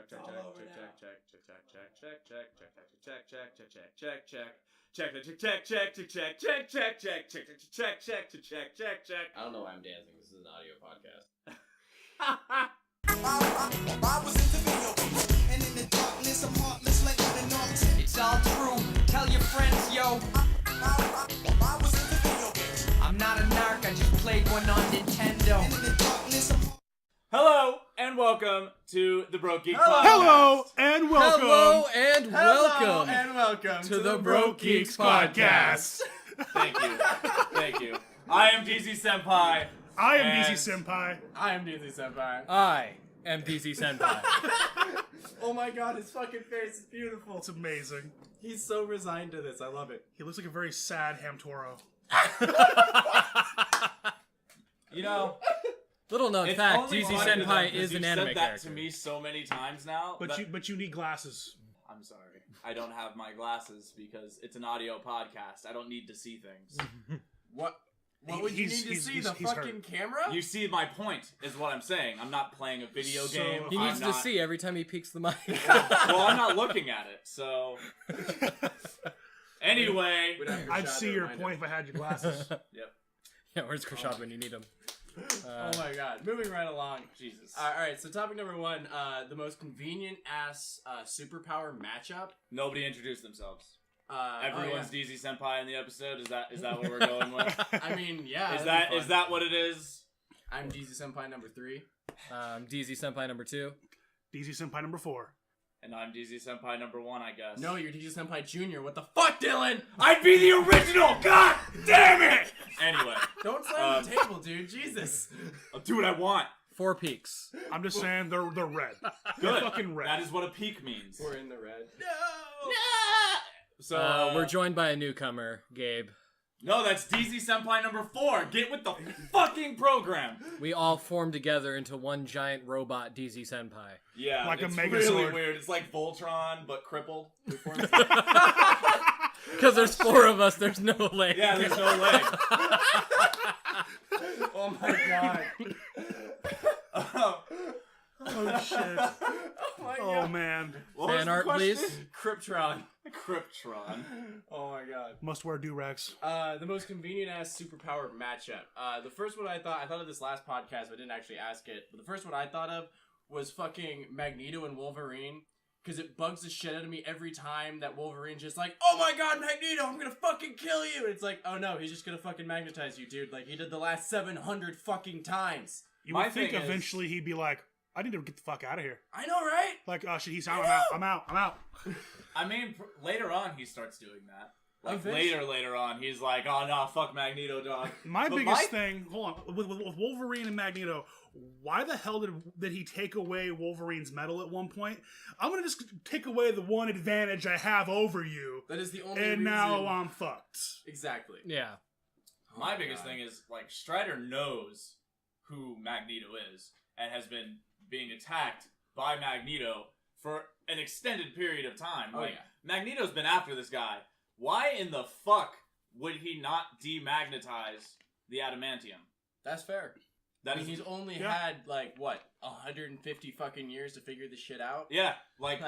I don't know why I'm dancing. This is an audio podcast. It's all true. Tell your friends, yo. I'm not a narc. I just played one on Nintendo. Hello and welcome to the Broke Geeks podcast. Hello and welcome. Hello and welcome. and welcome to the Broke Geeks podcast. Thank you. I am Deezy Senpai. I am Deezy Senpai. I am Deezy Senpai. I am Deezy Senpai. Oh my god, his fucking face is beautiful. It's amazing. He's so resigned to this. I love it. He looks like a very sad Hamtaro. You know, Little known it's fact, only Deezy funny to them Senpai 'cause is an you've anime said that character. to me so many times now. But you need glasses. I'm sorry. I don't have my glasses because it's an audio podcast. I don't need to see things. What would you need to see? The fucking camera? You see my point, is what I'm saying. I'm not playing a video So- game. He needs I'm to not- see every time he peeks the mic. Well, I'm not looking at it, so... Anyway... I'd see your point if I had your glasses. Yep. Yeah, where's Krishad when you need him? Oh my god. Moving right along. Jesus. Alright, so topic number one, the most convenient ass superpower matchup. Nobody introduced themselves. Everyone's Everyone's Deezy Senpai in the episode. Is that what we're going with? I mean, yeah. Is that what it is? I'm Deezy Senpai number 3. Deezy Senpai number 2. Deezy Senpai number 4. And I'm Deezy Senpai number 1, I guess. No, you're Deezy Senpai Jr. What the fuck, Dylan? I'd be the original. God damn it! Anyway, Don't slam the table, dude. Jesus. I'll do what I want. 4 peaks. I'm just saying they're red. Good. They're fucking red. That is what a peak means. We're in the red. So We're joined by a newcomer, Gabe. No, that's Deezy Senpai number 4. Get with the fucking program. We all formed together into one giant robot Deezy Senpai. Yeah, Like a it's Megazord. really weird. It's like Voltron but crippled. Because there's 4 of us, there's no leg. Yeah, there's no leg. Oh my god. Oh shit. Oh my Oh god. man. What was Fan the art, question? please. Kryptron. Kryptron. Oh my god. Must wear do-rags. The most convenient ass superpower matchup. The first one I thought of this last podcast, but I didn't actually ask it. But the first one I thought of was fucking Magneto and Wolverine. Because it bugs the shit out of me every time that Wolverine's just like, oh my god, Magneto, I'm gonna fucking kill you! And it's like, oh no, he's just gonna fucking magnetize you, dude. Like he did the last 700 fucking times. You My would think thing is- eventually he'd be like, I need to get the fuck out of here. I know, right? Like, oh shit, he's out. I'm out. I mean, later on he starts doing that. Like Eventually. later on, he's like, "Oh no, fuck Magneto, dog." My But biggest thing, hold on, with Wolverine and Magneto, why the hell did he take away Wolverine's medal at one point? I'm gonna just take away the one advantage I have over you, That is the only and reason. now I'm fucked. Exactly. Yeah. My Oh biggest God. thing is like Strider knows who Magneto is and has been being attacked by Magneto for an extended period of time. Oh, Like yeah. Magneto's been after this guy. Why in the fuck would he not demagnetize the adamantium? That's fair. That I mean, is, he's only Yeah. had, like, what, 150 fucking years to figure this shit out? yeah, like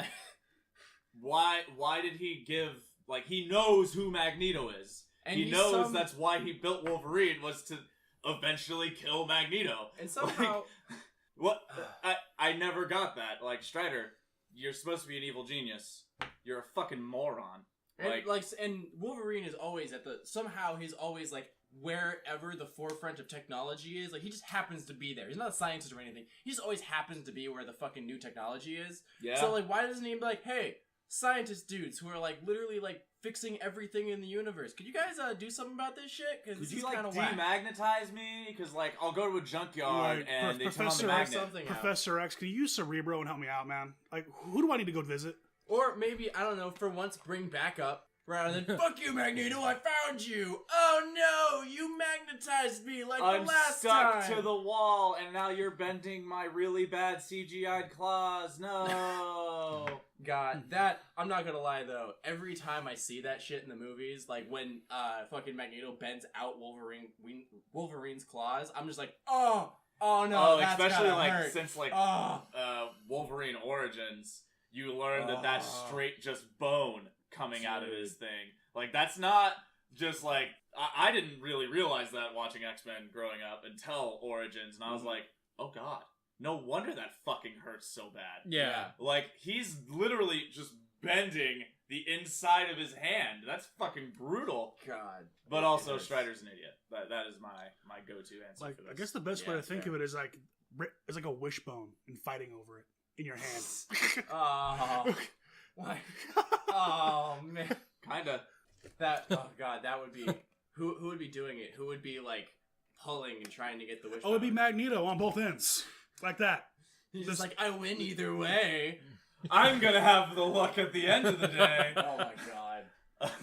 why did he give, like, he knows who Magneto is. And he he's knows that's why he built Wolverine, was to eventually kill Magneto. And somehow... What? I never got that. Like, Strider, you're supposed to be an evil genius. You're a fucking moron. And Wolverine is always somehow he's always, like, wherever the forefront of technology is, like, he just happens to be there. He's not a scientist or anything. He just always happens to be where the fucking new technology is. Yeah. So, like, why doesn't he be like, hey, scientist dudes who are, like, literally, like, fixing everything in the universe, could you guys do something about this shit? Because Could this you, is like, kind of whack. demagnetize me? Because, like, I'll go to a junkyard Like, and they turn on the Professor magnet. something out. Professor X, can you use Cerebro and help me out, man? Like, who do I need to go visit? Or maybe, I don't know, for once bring backup rather than, fuck you, Magneto, I found you! Oh no, you magnetized me like I'm the last stuck time! to the wall, and now you're bending my really bad CGI'd claws. No. God, I'm not gonna lie though, every time I see that shit in the movies, like when fucking Magneto bends out Wolverine's claws, I'm just like, oh, Oh no, that's especially gotta like hurt. since like Oh. Wolverine Origins, you learn that that's straight just bone coming out of his thing. Like that's not just like I didn't really realize that watching X-Men growing up until Origins, and I was like, oh god, no wonder that fucking hurts so bad. Yeah. Like he's literally just bending the inside of his hand. That's fucking brutal. God. But also, Strider's an idiot. That is my go-to answer Like, for this. I guess the best way to think of it is like it's like a wishbone and fighting over it in your hand. Oh. Like, oh man. Kinda. That. Oh god. That would be. Who would be doing it? Who would be like pulling and trying to get the wish? Oh, it'd be Magneto on both ends, like that. He's just like, I win either way. I'm gonna have the luck at the end of the day. Oh my god.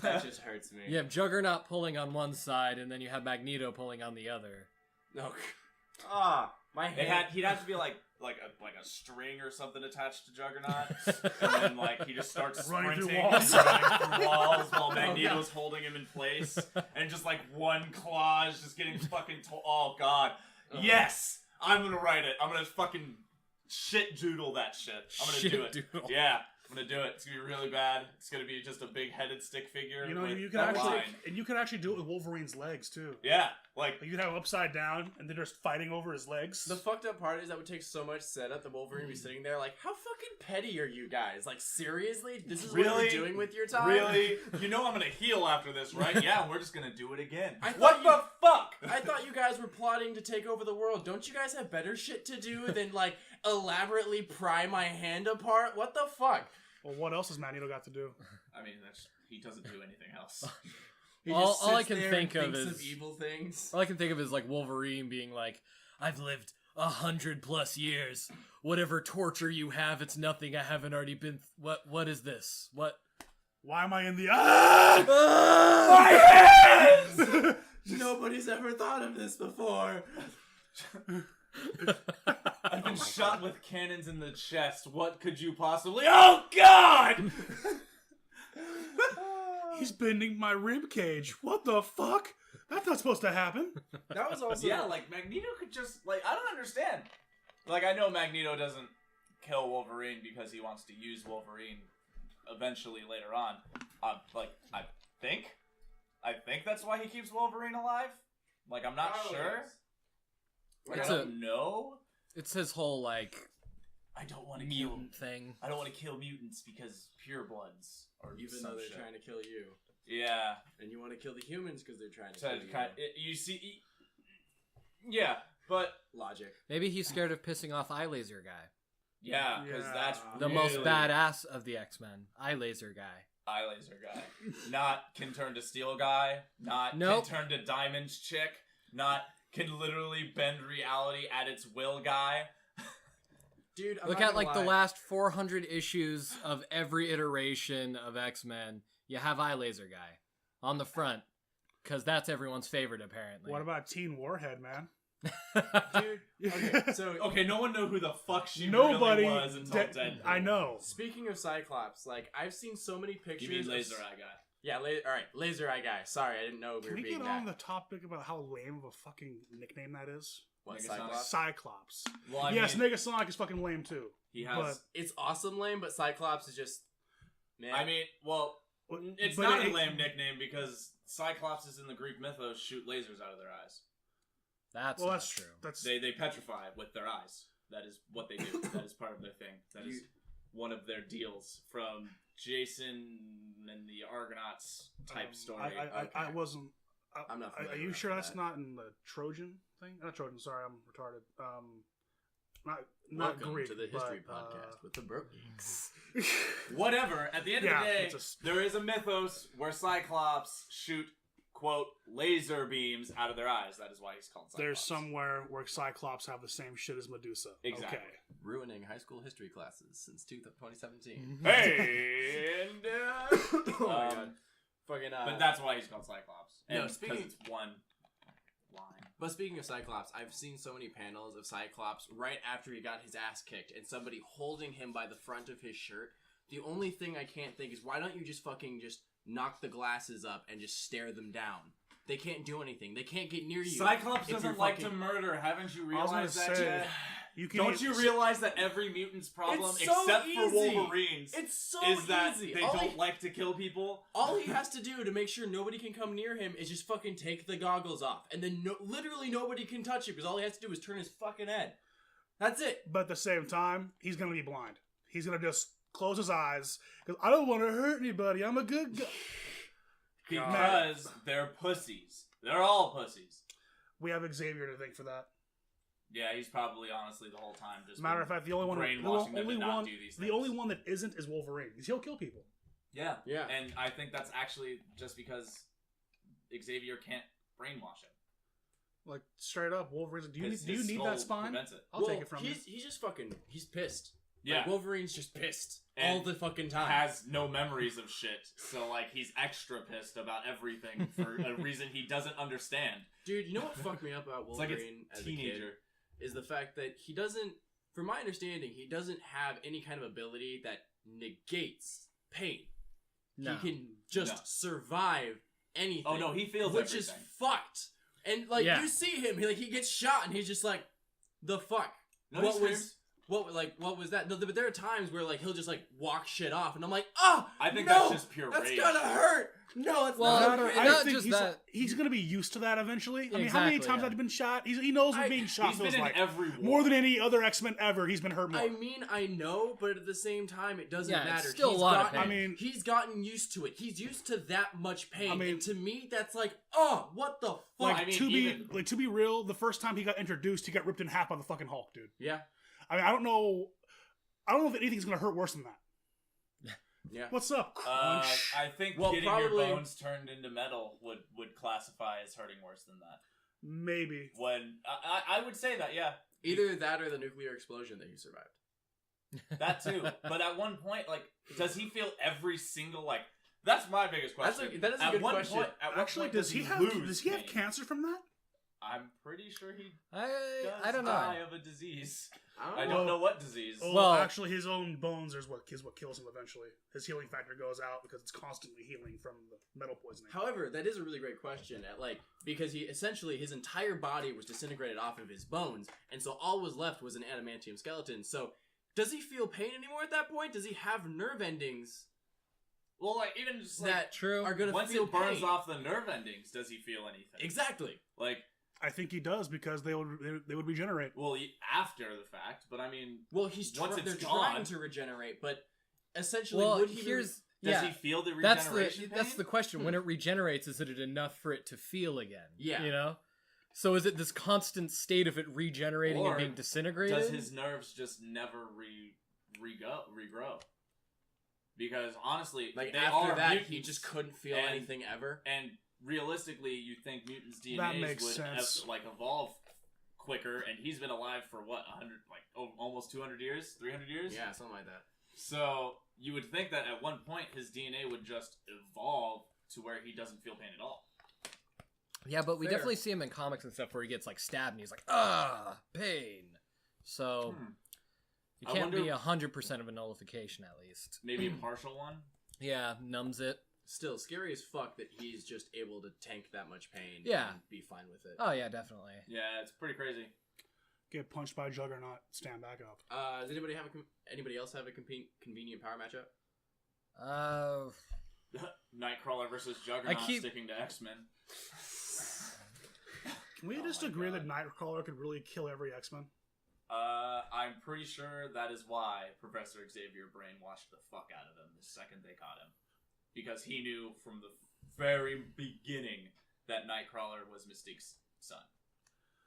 That just hurts me. You have Juggernaut pulling on one side, and then you have Magneto pulling on the other. No. My hand. He'd have to be like a string or something attached to Juggernaut, and then like he just starts Running sprinting through walls. and running through walls while Magneto's holding him in place, and just like one claw is just getting fucking. Oh god, yes, I'm gonna write it. I'm gonna fucking shit doodle that shit. I'm gonna do it. Shit-doodle. Yeah. I'm gonna do it. It's gonna be really bad. It's gonna be just a big headed stick figure. You know, with you could that actually, line. and you could actually do it with Wolverine's legs too. Yeah, like Like you'd have him upside down, and they're just fighting over his legs. The fucked up part is that would take so much setup. The Wolverine would be sitting there like, how fucking petty are you guys? Like, seriously? This is what Really? you're doing with your time? really, you know I'm gonna heal after this, right? Yeah, and we're just gonna do it again. I thought What you- the fuck? I thought you guys were plotting to take over the world. Don't you guys have better shit to do than, like, elaborately pry my hand apart? What the fuck? Well, what else has Magneto got to do? I mean, he doesn't do anything else. He All- just all I sits can there think and of thinks is- evil things. All I can think of is like Wolverine being like, I've lived 100+ years. Whatever torture you have, it's nothing. I haven't already been. What is this? What? Why am I in the Nobody's ever thought of this before. I've been shot with cannons in the chest. What could you possibly? Oh God! He's bending my rib cage. What the fuck? That's not supposed to happen. That was also Yeah, like Magneto could just like I don't understand. Like I know Magneto doesn't kill Wolverine because he wants to use Wolverine eventually later on. Like I think that's why he keeps Wolverine alive. Like I'm not sure. Like, It's I don't know. It's his whole like I don't want to kill. mutant thing. I don't want to kill mutants because purebloods or even some though they're shit. trying to kill you. Yeah. And you want to kill the humans because they're trying to So kill you. you see, yeah, but Logic. Maybe he's scared of pissing off Eye Laser guy, yeah, because Yeah. that's the really most badass of the X-Men. Eye Laser guy. Eye laser guy. Not can turn to steel guy. Not Nope. can turn to diamonds chick. Not can literally bend reality at its will guy. Dude, I'm Look not at gonna like lie. the last 400 issues of every iteration of X-Men. You have Eye Laser guy on the front because that's everyone's favorite apparently. What about Teen Warhead, man? Dude, okay, so Okay, no one knew who the fuck she Nobody. really was until Deadpool. I know. speaking of Cyclops, like I've seen so many pictures. You mean of- laser eye guy? Yeah, all right, laser eye guy. Sorry, I didn't know we Can were we being get that. on the topic about how lame of a fucking nickname that is? What, Megasonic? Cyclops? Cyclops. Well, I Yes, mean, Negasonic is fucking lame too. he has. but- It's awesome lame, but Cyclops is just man. I mean, well, it's But not it- a lame nickname because Cyclopses in the Greek mythos shoot lasers out of their eyes. That's Well, not that's true. That's They petrify with their eyes. That is what they do. That is part of their thing. That is one of their deals from Jason and the Argonauts type story. I wasn't. I'm not Are familiar you with sure that's that. not in the Trojan thing? Not Trojan. Sorry, I'm retarded. Not Welcome Greek, to the History but, Podcast with the Broke Geeks. Whatever. At the end Yeah, of the day, it's a- there is a mythos where Cyclops shoot, quote, laser beams out of their eyes. That is why he's called Cyclops. There's somewhere where Cyclops have the same shit as Medusa. Exactly. Okay. Ruining high school history classes since 2017. Hey! And, Oh my god. Fucking but that's why he's called Cyclops. No, And speaking- because it's one line. But speaking of Cyclops, I've seen so many panels of Cyclops right after he got his ass kicked and somebody holding him by the front of his shirt. The only thing I can't think is why don't you just fucking just knock the glasses up and just stare them down? They can't do anything. They can't get near you. Cyclops if doesn't you're like fucking- to murder. Haven't you I was gonna realized that say, yet? You can Don't you realize that every mutant's problem, It's so except for easy. Wolverine's, It's so is that easy. they All don't he- like to kill people? All he has to do to make sure nobody can come near him is just fucking take the goggles off, and then literally nobody can touch him because all he has to do is turn his fucking head. That's it. But at the same time, he's gonna be blind. He's gonna just close his eyes because I don't want to hurt anybody. I'm a good guy. Because they're pussies. They're all pussies. We have Xavier to thank for that. Yeah, he's probably honestly the whole time just Matter of fact, the only one, brainwashing them to not do these the things. only one that isn't is Wolverine. Because he'll kill people. Yeah, Yeah. and I think that's actually just because Xavier can't brainwash him. Like straight up, Wolverine's. Do you His need skull that spine? prevents it. I'll take it from you. He's just fucking. He's pissed. Yeah. Like, Wolverine's just pissed And all the fucking time. Has no memories of shit, so like he's extra pissed about everything for a reason he doesn't understand. Dude, you know what fucked me up about It's like Wolverine it's as teenager. a kid is the fact that he doesn't, from my understanding, he doesn't have any kind of ability that negates pain. No. He can just survive anything. Oh no, he feels which everything. is fucked. And like Yeah. you see him, he gets shot, and he's just like, the fuck. No, he screams. What was that? No, but there are times where like he'll just like walk shit off, and I'm like, oh, I think no, that's just pure that's rage. gonna hurt. No, it's Well, not. no, Okay. no, I not think just he's, that. he's gonna be used to that eventually. I mean, Exactly, how many times yeah. have he been shot? He knows what being shot He's been feels in like. every war. More than any other X-Men ever, he's been hurt more. I mean, I know, but at the same time, it doesn't Yeah, it's matter. still a lot of gotten, pain. I mean- he's gotten used to it. He's used to that much pain. I mean- and to me, that's like, oh, what the fuck? like I mean, to be real, the first time he got introduced, he got ripped in half by the fucking Hulk, dude. Yeah, I mean, I don't know if anything's gonna hurt worse than that. yeah. What's up, Crunch? I think Well, getting probably- your bones turned into metal would classify as hurting worse than that. Maybe. When I would say that, yeah, Either that or the nuclear explosion that he survived. that too. But at one point, like, does he feel every single like? That's my biggest question. That is a At good one question. point- at what Actually, point does he have lose pain? cancer from that? I'm pretty sure he I does don't die know. of a disease. I I don't don't know. know what disease. Oh, Well- actually, his own bones is what kills him eventually. His healing factor goes out because it's constantly healing from the metal poisoning. However, that is a really great question. Because he essentially his entire body was disintegrated off of his bones, and so all was left was an adamantium skeleton. So, does he feel pain anymore at that point? Does he have nerve endings Well, like even just like that True. are gonna once feel it burns pain? off the nerve endings, does he feel anything? Exactly. Like, I think he does because they would regenerate. well, after the fact, but I mean, Well, he's Once it's they're gone- trying to regenerate, but essentially, Well, would he? here's does yeah. he feel the That's regeneration? that's the question. When it regenerates, is it enough for it to feel again? Yeah. You know. So is it this constant state of it regenerating Or and being disintegrated? Does his nerves just never regrow? Because honestly, Like they after are that, mutants, he just couldn't feel and- anything ever. And realistically, you think mutants' That DNAs makes would sense. evolve quicker, and he's been alive for what 100, almost 200 years, 300 years. Yeah, something like that. So you would think that at one point his DNA would just evolve to where he doesn't feel pain at all. Yeah, but we Fair. definitely see him in comics and stuff where he gets like stabbed and he's like, pain. So you I can't wonder- be 100% of a nullification at least. Maybe a partial one. Yeah, numbs it. Still, scary as fuck that he's just able to tank that much pain. Yeah. and be fine with it. Oh yeah, definitely. Yeah, it's pretty crazy. Get punched by Juggernaut, stand back up. Does anybody else have a convenient power matchup? Nightcrawler versus Juggernaut sticking to X-Men. Can we Oh just my agree God. that Nightcrawler could really kill every X-Men? I'm pretty sure that is why Professor Xavier brainwashed the fuck out of him the second they caught him. Because he knew from the very beginning that Nightcrawler was Mystique's son.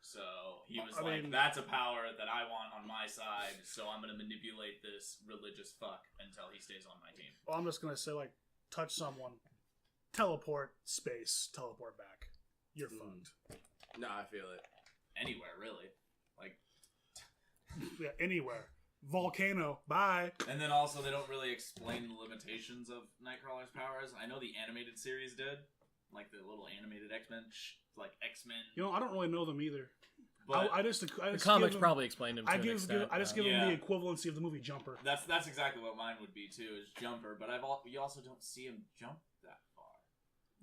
So he was that's a power that I want on my side, so I'm going to manipulate this religious fuck until he stays on my team. Well, I'm just gonna say, like, touch someone, teleport, space, teleport back. You're fucked. No, I feel it. Anywhere, really. Like, Yeah, anywhere. Volcano, bye. and then also they don't really explain the limitations of Nightcrawler's powers. I know the animated series did, like the little animated X-Men, like X-Men. You know, I don't really know them either. But I just The give comics them- probably explained him to I an give extent. them Yeah. the equivalency of the movie Jumper. that's exactly what mine would be too, is Jumper. But you also don't see him jump that far.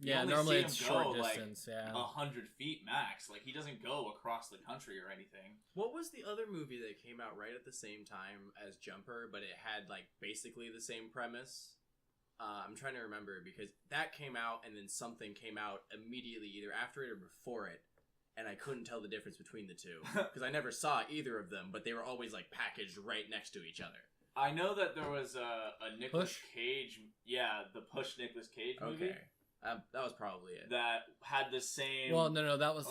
You Yeah, only normally see it's him short go, distance. like, Yeah. 100 feet max. Like, he doesn't go across the country or anything. What was the other movie that came out right at the same time as Jumper, but it had like basically the same premise? I'm trying to remember because that came out and then something came out immediately either after it or before it, and I couldn't tell the difference between the two because I never saw either of them, but they were always like packaged right next to each other. I know that there was a Nicolas Push? Cage, the Push Nicolas Cage movie Okay, that was probably it. that had the same. Well, no, that was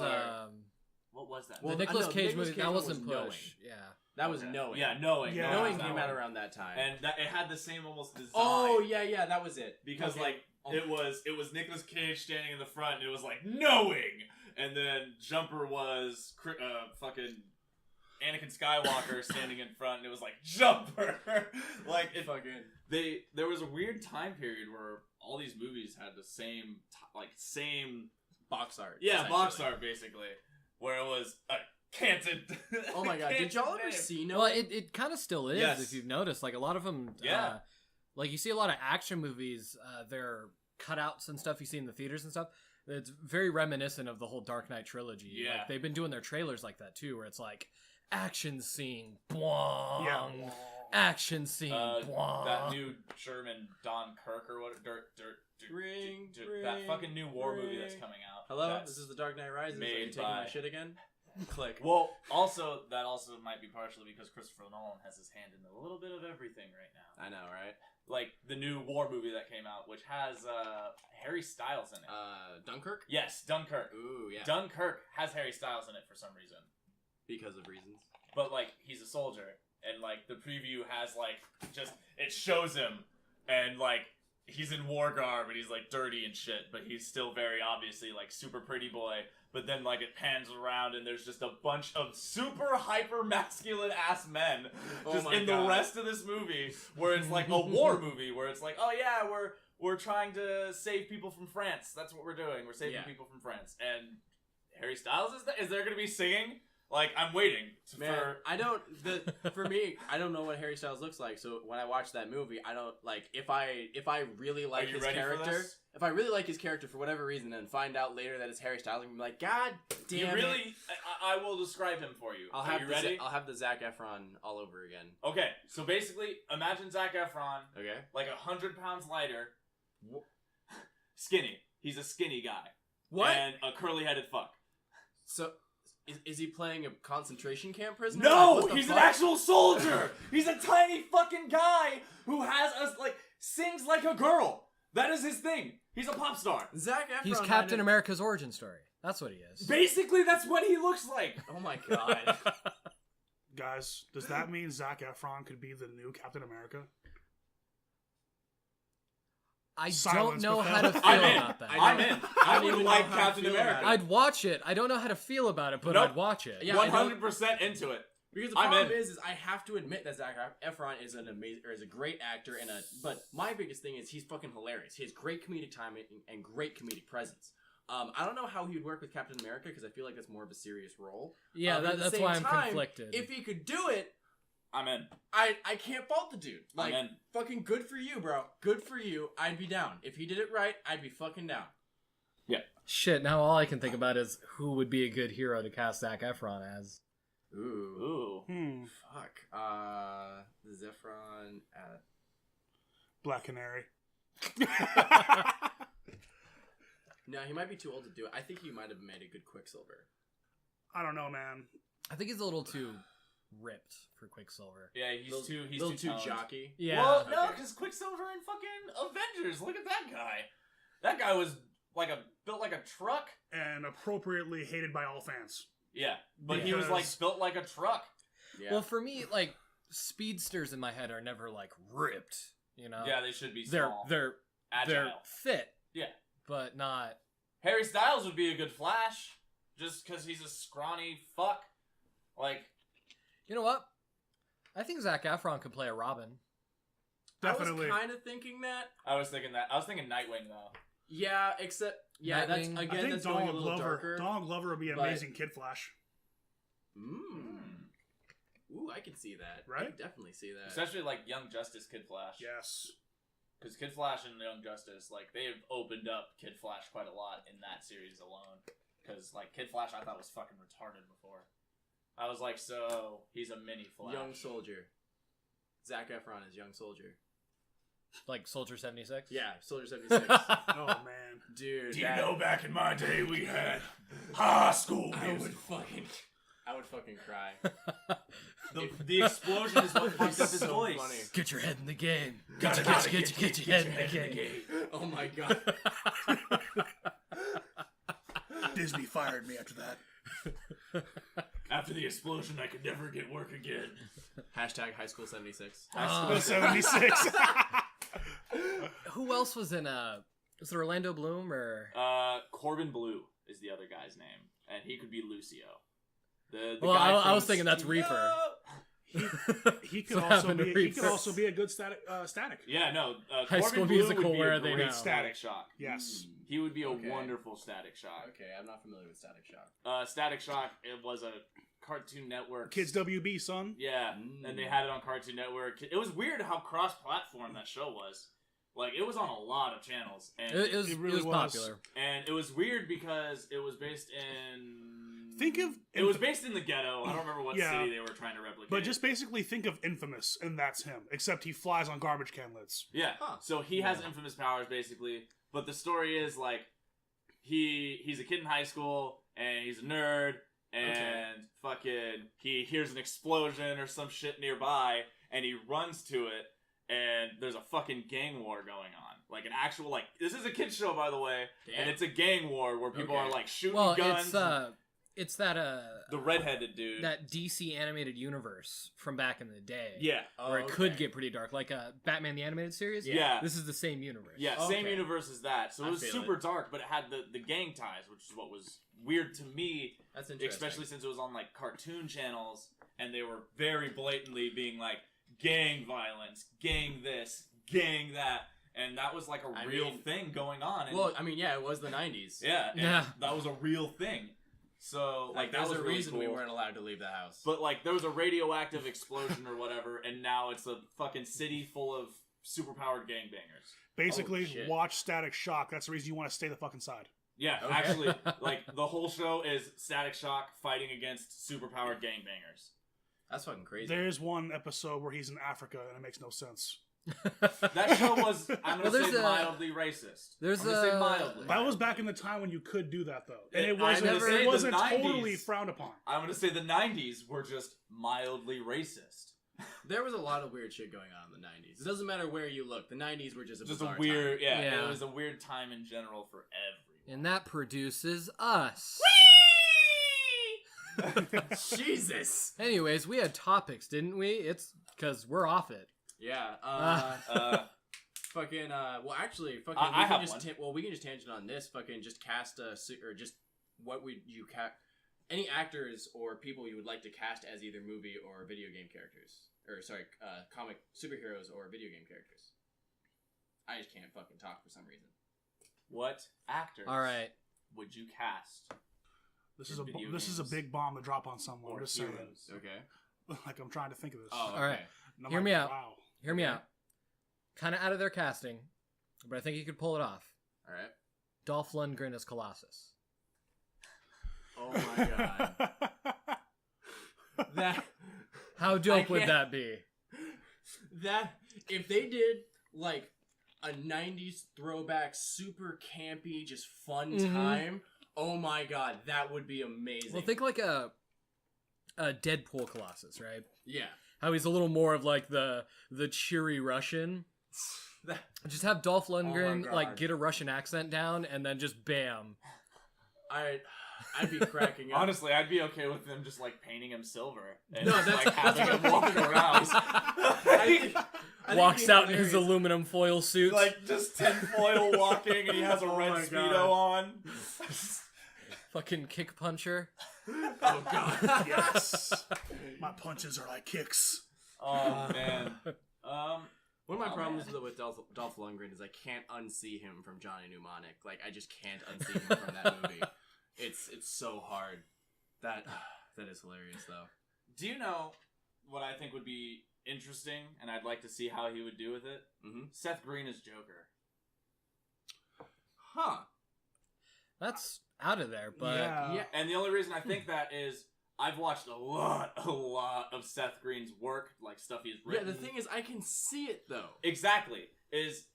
What was that? Well, the Nicolas no, Cage Nicolas movie. Cage That one wasn't was Push. Knowing. Yeah. That was Okay. Knowing. Yeah, Knowing. Yeah. Knowing that came one. out around that time. And it had the same almost design. Oh yeah, that was it. Because Okay. like it was Nicolas Cage standing in the front, and it was like Knowing, and then Jumper was fucking Anakin Skywalker standing in front, and it was like Jumper. Like it fucking. There was a weird time period where all these movies had the same Box art. box essentially. art basically, where it was canted. Oh my god! Did y'all ever name. see Well, it kind of still is, Yes. if you've noticed. Like, a lot of them, Yeah. like, you see a lot of action movies, they're cutouts and stuff you see in the theaters and stuff. It's very reminiscent of the whole Dark Knight trilogy. Yeah. Like, they've been doing their trailers like that, too, where it's like, action scene, bwong, Yeah. action scene, bwong. That new German Don Kirk or what? That fucking new war movie that's coming out. Hello, That's this is the Dark Knight Rises. Are you made taking my by- shit again? Click. Well, that also might be partially because Christopher Nolan has his hand in a little bit of everything right now. I know, right? Like the new war movie that came out, which has Harry Styles in it. Dunkirk. Yes, Dunkirk. Ooh, yeah. Dunkirk has Harry Styles in it for some reason, Because of reasons. but like he's a soldier, and like the preview has like just it shows him, and like he's in war garb and he's like dirty and shit, but he's still very obviously like super pretty boy. But then like it pans around and there's just a bunch of super hyper masculine ass men just my in God. the rest of this movie, where it's like a war movie where it's like, oh yeah, we're trying to save people from France. That's what we're doing. We're saving Yeah. people from France. And Harry Styles is there going to be singing? Like, I'm waiting Man, for. I don't. For me, I don't know what Harry Styles looks like. So when I watch that movie, I don't like if I really like you his ready for character. this? If I really like his character for whatever reason, and find out later that it's Harry Styles, I'm gonna be like, God damn You it. really? I will describe him for you. I'll Are have you ready? I'll have the Zach Effron all over again. Okay, so basically, imagine Zach Efron, Okay. like 100 pounds lighter, skinny. He's a skinny guy. What? And a curly-headed fuck. So, is he playing a concentration camp prisoner? No, Like, what the he's an fuck? actual soldier. He's a tiny fucking guy who has us like sings like a girl. That is his thing. He's a pop star. Zach Efron. He's kind Captain of- America's origin story. That's what he is. Basically, that's what he looks like. Oh my god. Guys, does that mean Zach Efron could be the new Captain America? I Silence, don't know how to feel I'm in. about that. I'm in. I don't would even like know how to Captain feel about America. it. I'd watch it. I don't know how to feel about it, but Nope. I'd watch it. Yeah, I don't- 100% into it. Because the I'm problem in. is I have to admit that Zach Efron is an amazing, or is a great actor, but my biggest thing is he's fucking hilarious. He has great comedic timing and great comedic presence. I don't know how he would work with Captain America because I feel like that's more of a serious role. Yeah, But at the that's same why I'm time, conflicted. If he could do it, I'm in. I can't fault the dude. Like, I'm in. fucking good for you, bro. Good for you. I'd be down. If he did it right, I'd be fucking down. Shit, now all I can think about is who would be a good hero to cast Zac Efron as. Ooh. Ooh. Fuck. Zephron. Black Canary. No, he might be too old to do it. I think he might have made a good Quicksilver. I don't know, man. I think he's a little too ripped for Quicksilver. Yeah, he's too toned. jockey. Yeah. Well, no, Okay. because Quicksilver in fucking Avengers. Look at that guy. That guy was built like a truck. And appropriately hated by all fans. Yeah, but he was like Because- built like a truck. Yeah. Well, for me, like, speedsters in my head are never, like, ripped, you know? Yeah, they should be They're small. they're agile. fit, Yeah. but not. Harry Styles would be a good Flash, just because he's a scrawny fuck. Like, You know what? I think Zac Efron could play a Robin. Definitely. I was kind of thinking that. I was thinking Nightwing though. Yeah, except that's Nightwing. I again think that's going a Donald little Glover. darker. Donald Glover would be an but- amazing Kid Flash. Ooh, I could see that. I Right? could definitely see that. Especially like Young Justice Kid Flash. Yes. Because Kid Flash and Young Justice, like, they've opened up Kid Flash quite a lot in that series alone. Because, like, Kid Flash I thought was fucking retarded before. I was like, so, he's a mini Flash. Young Soldier. Zach Effron is Young Soldier. Like Soldier 76? Yeah, Soldier 76. Oh man, Dude, Do you know back in my day we had high school I music? would fucking cry. The explosion is what fucked up his So voice. funny. Get your head in the game. Get your head in the game. Oh my god. Disney fired me after that. After the explosion, I could never get work again. Hashtag High School 76. The 76. Who else was in was it Orlando Bloom or Corbin Blue is the other guy's name, and he could be Lucio. The well, guy I from was thinking that's Reaper. He could What also happened to be. He could Reaper? also be a good static. Yeah, no. High Corbin School Blue Musical, would be where a are they great now? Static Shock. Yes. He would be a Okay. wonderful Static Shock. Okay, I'm not familiar with Static Shock. Static Shock, it was a Cartoon Network. Kids WB, son. Yeah, and they had it on Cartoon Network. It was weird how cross-platform that show was. Like, it was on a lot of channels. And It was, It really it was was. popular. and it was weird because it was based in... Think of It was based in the ghetto. I don't remember what Yeah. city they were trying to replicate. But just basically think of Infamous, and that's him. Except he flies on garbage can lids. Yeah. Huh. So he has infamous powers, basically. But the story is, like, he's a kid in high school, and he's a nerd, and fucking he hears an explosion or some shit nearby, and he runs to it, and there's a fucking gang war going on. Like, an actual, like, this is a kid's show, by the way, and it's a gang war where people Okay. are, like, shooting Well, guns. it's that The redheaded dude. that DC animated universe from back in the day. Yeah. Where it could get pretty dark, like Batman the Animated Series. Yeah. This is the same universe. Yeah, Okay. same universe as that. So I it was feel super dark, but it had the gang ties, which is what was weird to me. That's interesting. Especially since it was on like cartoon channels, and they were very blatantly being like gang violence, gang this, gang that, and that was like a real thing going on. And Well, I mean, yeah, it was the 90s. yeah, and Yeah. that was a real thing. So Like, that there's was a really reason cool. we weren't allowed to leave the house. But like, there was a radioactive explosion or whatever, and now it's a fucking city full of superpowered gangbangers. Basically, shit. watch Static Shock. That's the reason you want to stay the fucking side. Yeah, Okay. actually, like, the whole show is Static Shock fighting against superpowered gangbangers. That's fucking crazy. There's one episode where he's in Africa, and it makes no sense. That show was, I'm Well, gonna there's say, a- mildly racist. there's I'm gonna say a- mildly. That was back in the time when you could do that, though, and I it wasn't. never- It wasn't the 90s. totally frowned upon. I'm gonna say the 90s were just mildly racist. There was a lot of weird shit going on in the 90s. It doesn't matter where you look. The 90s were just a Just bizarre a weird, time. Yeah. it was a weird time in general for everyone. And that produces us. Jesus. Anyways, we had topics, didn't we? It's because we're off it. Yeah. Fucking. Well, actually, fucking. I have we can just tangent on this. Fucking, just cast or just what would you cast? Any actors or people you would like to cast as either movie or video game characters, or sorry, comic superheroes or video game characters. I just can't fucking talk for some reason. What actors All right. would you cast? This In is a video this is a games. big bomb to drop on someone. Or I'm just saying. heroes? Okay. Like, I'm trying to think of this. Oh, All right. And I'm Hear like, me out. Wow. Hear me Okay. out. Kind of out of their casting, but I think you could pull it off. All right. Dolph Lundgren as Colossus. Oh my god. That. How dope would can't- that be? That if they did like a 90s throwback super campy just fun Mhm. time, oh my god, that would be amazing. Well, think like a Deadpool Colossus, right? Yeah. How he's a little more of like the cheery Russian. That, Just have Dolph Lundgren God. like get a Russian accent down and then just bam. I'd be cracking up. Honestly, I'd be okay with them just like painting him silver and No, just, that's- like having that's him what walking I'm around. I think Walks it'd be out in his hilarious. aluminum foil suit. like just tinfoil walking, and he has a Oh red my speedo God. on. Fucking kick puncher. Oh god. Yes. My punches are like kicks. Oh man. One of my Oh, problems man. with Dolph Lundgren is I can't unsee him from Johnny Mnemonic. Like, I just can't unsee him from that movie. It's so hard. That is hilarious though. Do you know what I think would be interesting, and I'd like to see how he would do with it. Mm-hmm. Seth Green is Joker. Huh. That's out of there, but Yeah. And the only reason I think that is I've watched a lot of Seth Green's work, like stuff he's Yeah, written. the thing is, I can see it, though. Exactly. Is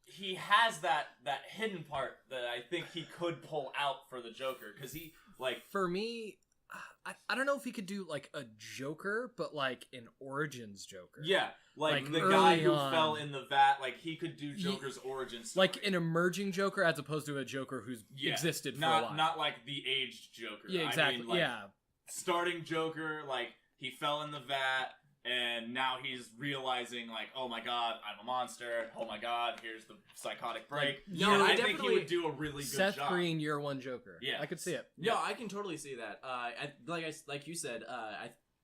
he has that hidden part that I think he could pull out for the Joker, because he, like... for me, I don't know if he could do like a Joker, but like an Origins Joker. Yeah, like the early guy who on. fell in the vat, like he could do Joker's origin story. Like an emerging Joker as opposed to a Joker who's existed for a while. Not like the aged Joker. Yeah, exactly. I mean, like, yeah. starting Joker, like he fell in the vat, and now he's realizing, like, oh my god, I'm a monster. Oh my god, here's the psychotic break. No, and I I think he definitely- would do a really good Seth job. Green, Year One Joker. Yeah. I could see it. No, I can totally see that. Like you said,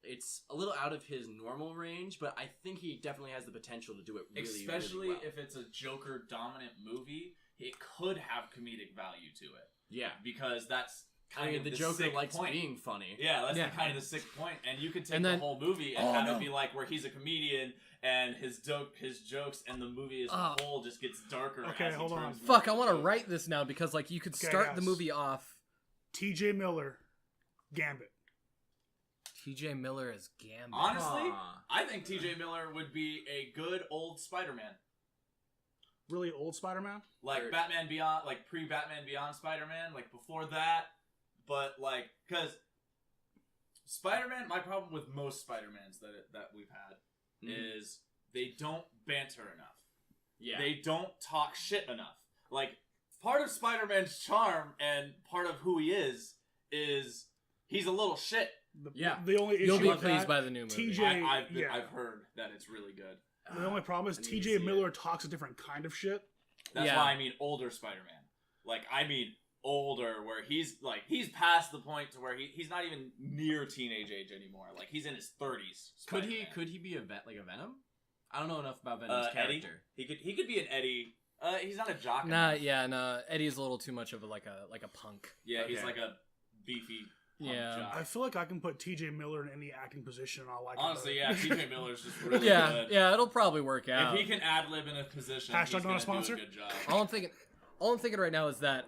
it's a little out of his normal range, but I think he definitely has the potential to do it really, Especially really well. if it's a Joker dominant movie, it could have comedic value to it, Yeah. because that's I kind mean, of the the Joker sick likes point. being funny. Yeah, that's Yeah. kind of the sick point. And you could take And the then- whole movie and Oh, have no. it be like where he's a comedian and his jokes and the movie as a Oh. whole just gets darker. Okay, as he hold on. turns more Fuck, I of a want to joke. write this now because like you could Okay, start the guys. movie off. T.J. Miller, Gambit. T.J. Miller as Gambit. Honestly, Huh. I think T.J. Miller would be a good old Spider-Man. Really old Spider-Man. Like Or- Batman Beyond, like pre-Batman Beyond Spider-Man, like before that. But like, because Spider-Man, my problem with most Spider-Mans that we've had is they don't banter enough. Yeah. They don't talk shit enough. Like, part of Spider-Man's charm and part of who he is he's a little shit. Yeah. The only issue You'll be with pleased that, by the new movie. TJ I've heard that it's really good. the only problem is I need to T.J. see Miller talks a different kind of shit. That's Yeah. why I mean older Spider-Man. Like, I mean older, where he's past the point to where he's not even near teenage age anymore. Like, he's in his 30s. Could Spider-Man. he be a Venom? I don't know enough about Venom's Eddie? character. He could be an Eddie. He's not a jock. Nah, enough. yeah, no. Eddie's a little too much of a like a punk. Yeah, he's Okay. like a beefy punk Yeah. jock. I feel like I can put T.J. Miller in any acting position and I'll like Honestly, it. yeah, TJ Miller's just really Yeah, good. yeah, it'll probably work out. If he can ad lib in a position, Hashtag he's not a gonna sponsor? do a good job. All I'm thinking right now is that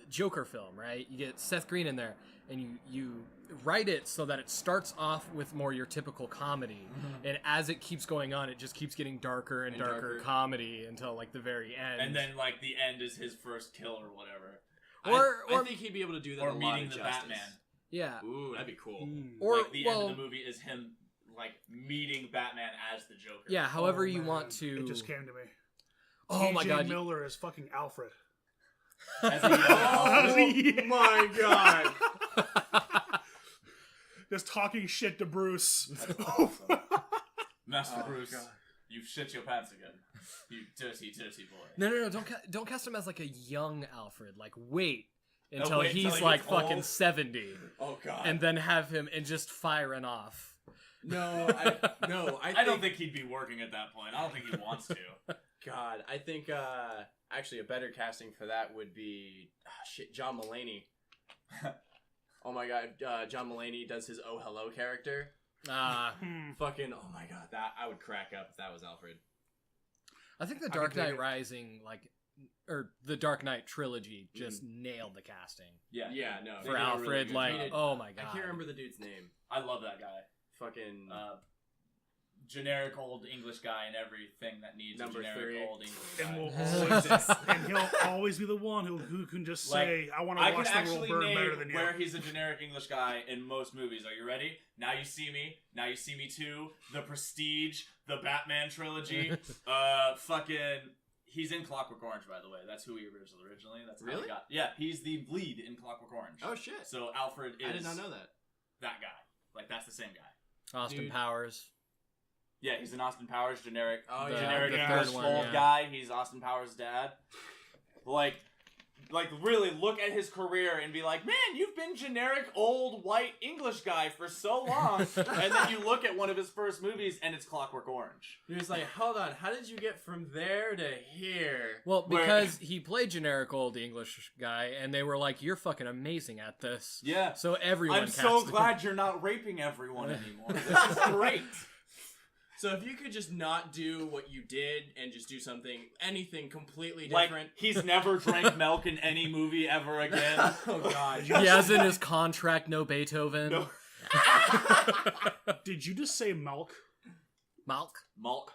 Joker film, right? You get Seth Green in there, and you write it so that it starts off with more your typical comedy, and as it keeps going on, it just keeps getting darker and And darker darker. comedy until like the very end. And then like the end is his first kill or whatever, I think he'd be able to do that. or a lot meeting of the justice. Batman. yeah, Ooh, that'd be cool. or Like the well, end of the movie is him like meeting Batman as the Joker. yeah. However Oh, you man. want to. It just came to me. Oh my T.J. god! Miller is fucking Alfred. As a young Oh my god! Just talking shit to Bruce. Master Oh, Bruce, God. you've shit your pants again. You dirty boy. No! Don't cast him as like a young Alfred. Like wait until wait he's until he like gets fucking old. 70, Oh god! and then have him and just firing off. no, I don't think he'd be working at that point. I don't think he wants to. God, I think actually a better casting for that would be John Mulaney. Oh my god, John Mulaney does his Oh Hello character. Fucking oh my god, that I would crack up if that was Alfred. I think the I Dark can dig Knight it. Rising, or the Dark Knight trilogy, just nailed the casting Yeah, Yeah, no. They for did a really Alfred. good like, job. oh my god, I can't remember the dude's name. I love that guy. Fucking Generic old English guy and everything that needs Number a generic 3. old English guy. And will always, and he'll always be the one who can just Like, say, "I want to I can watch the world actually burn name better than you." where he's a generic English guy in most movies. Are you ready? Now You See Me, Now You See Me 2, The Prestige, the Batman trilogy, he's in Clockwork Orange, by the way. That's who he was originally. That's how Really? he got. Yeah, he's the lead in Clockwork Orange. oh shit! So Alfred is I did not know that. that guy. Like, that's the same guy. Austin Dude. Powers. Yeah, he's in Austin Powers, generic. Oh, The- generic the English third one, old yeah. guy. He's Austin Powers' dad. Like really look at his career and be like, man, you've been generic old white English guy for so long. And then you look at one of his first movies and it's Clockwork Orange. He was like, hold on, how did you get from there to here? Well, Where- because he played generic old English guy, and they were like, "You're fucking amazing at this." Yeah. So everyone. I'm so cast him. glad you're not raping everyone anymore. This is great. So if you could just not do what you did and just do anything completely Like, different. he's never drank milk in any movie ever again. Oh god. He has in his contract no Beethoven. No. Did you just say milk? Malk. Milk.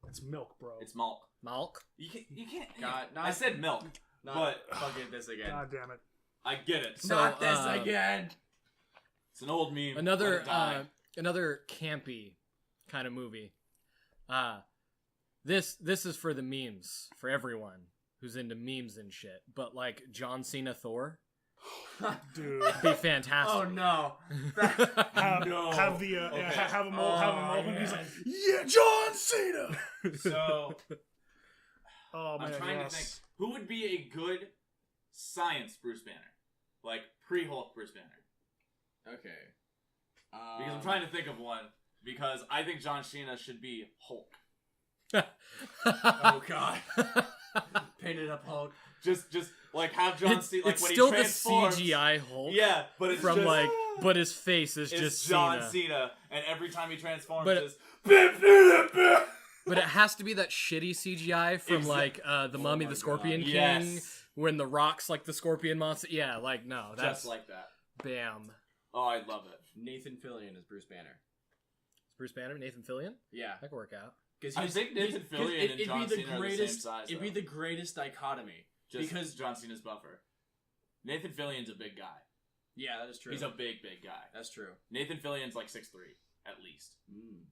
It's milk, bro. It's milk. Malk. You can't. God, I said milk, but fucking this again. God damn it. I get it. So, Not this again. It's an old meme. Another Let it die. another campy kind of movie. This is for the memes, for everyone who's into memes and shit. But like John Cena Thor, Dude. be fantastic. Oh no. Have him open. He's like, yeah, John Cena. So Oh man, I'm trying to think who would be a good science Bruce Banner, like pre-Hulk Bruce Banner. Okay. Because I'm trying to think of one. Because I think John Cena should be Hulk. Oh god. Painted up Hulk. Just like have John Cena like it's when still he transforms. the CGI Hulk. Yeah, but it's from just, like, but his face is it's just John Cena. and every time he transforms, But- it's But it has to be that shitty CGI from like the Mummy, my the Scorpion God. King, Yes. when the Rock's like the Scorpion monster. Yeah, like no, that's just like that. bam. Oh, I love it. Nathan Fillion is Bruce Banner. Bruce Banner, Nathan Fillion, Yeah. that could work out. Because I think Nathan Fillion and John Cena are the same size, It'd be the greatest dichotomy. Just because John Cena's buffer. Nathan Fillion's a big guy. yeah, that is true. He's a big guy. That's true. Nathan Fillion's like 6'3", at least. Mm.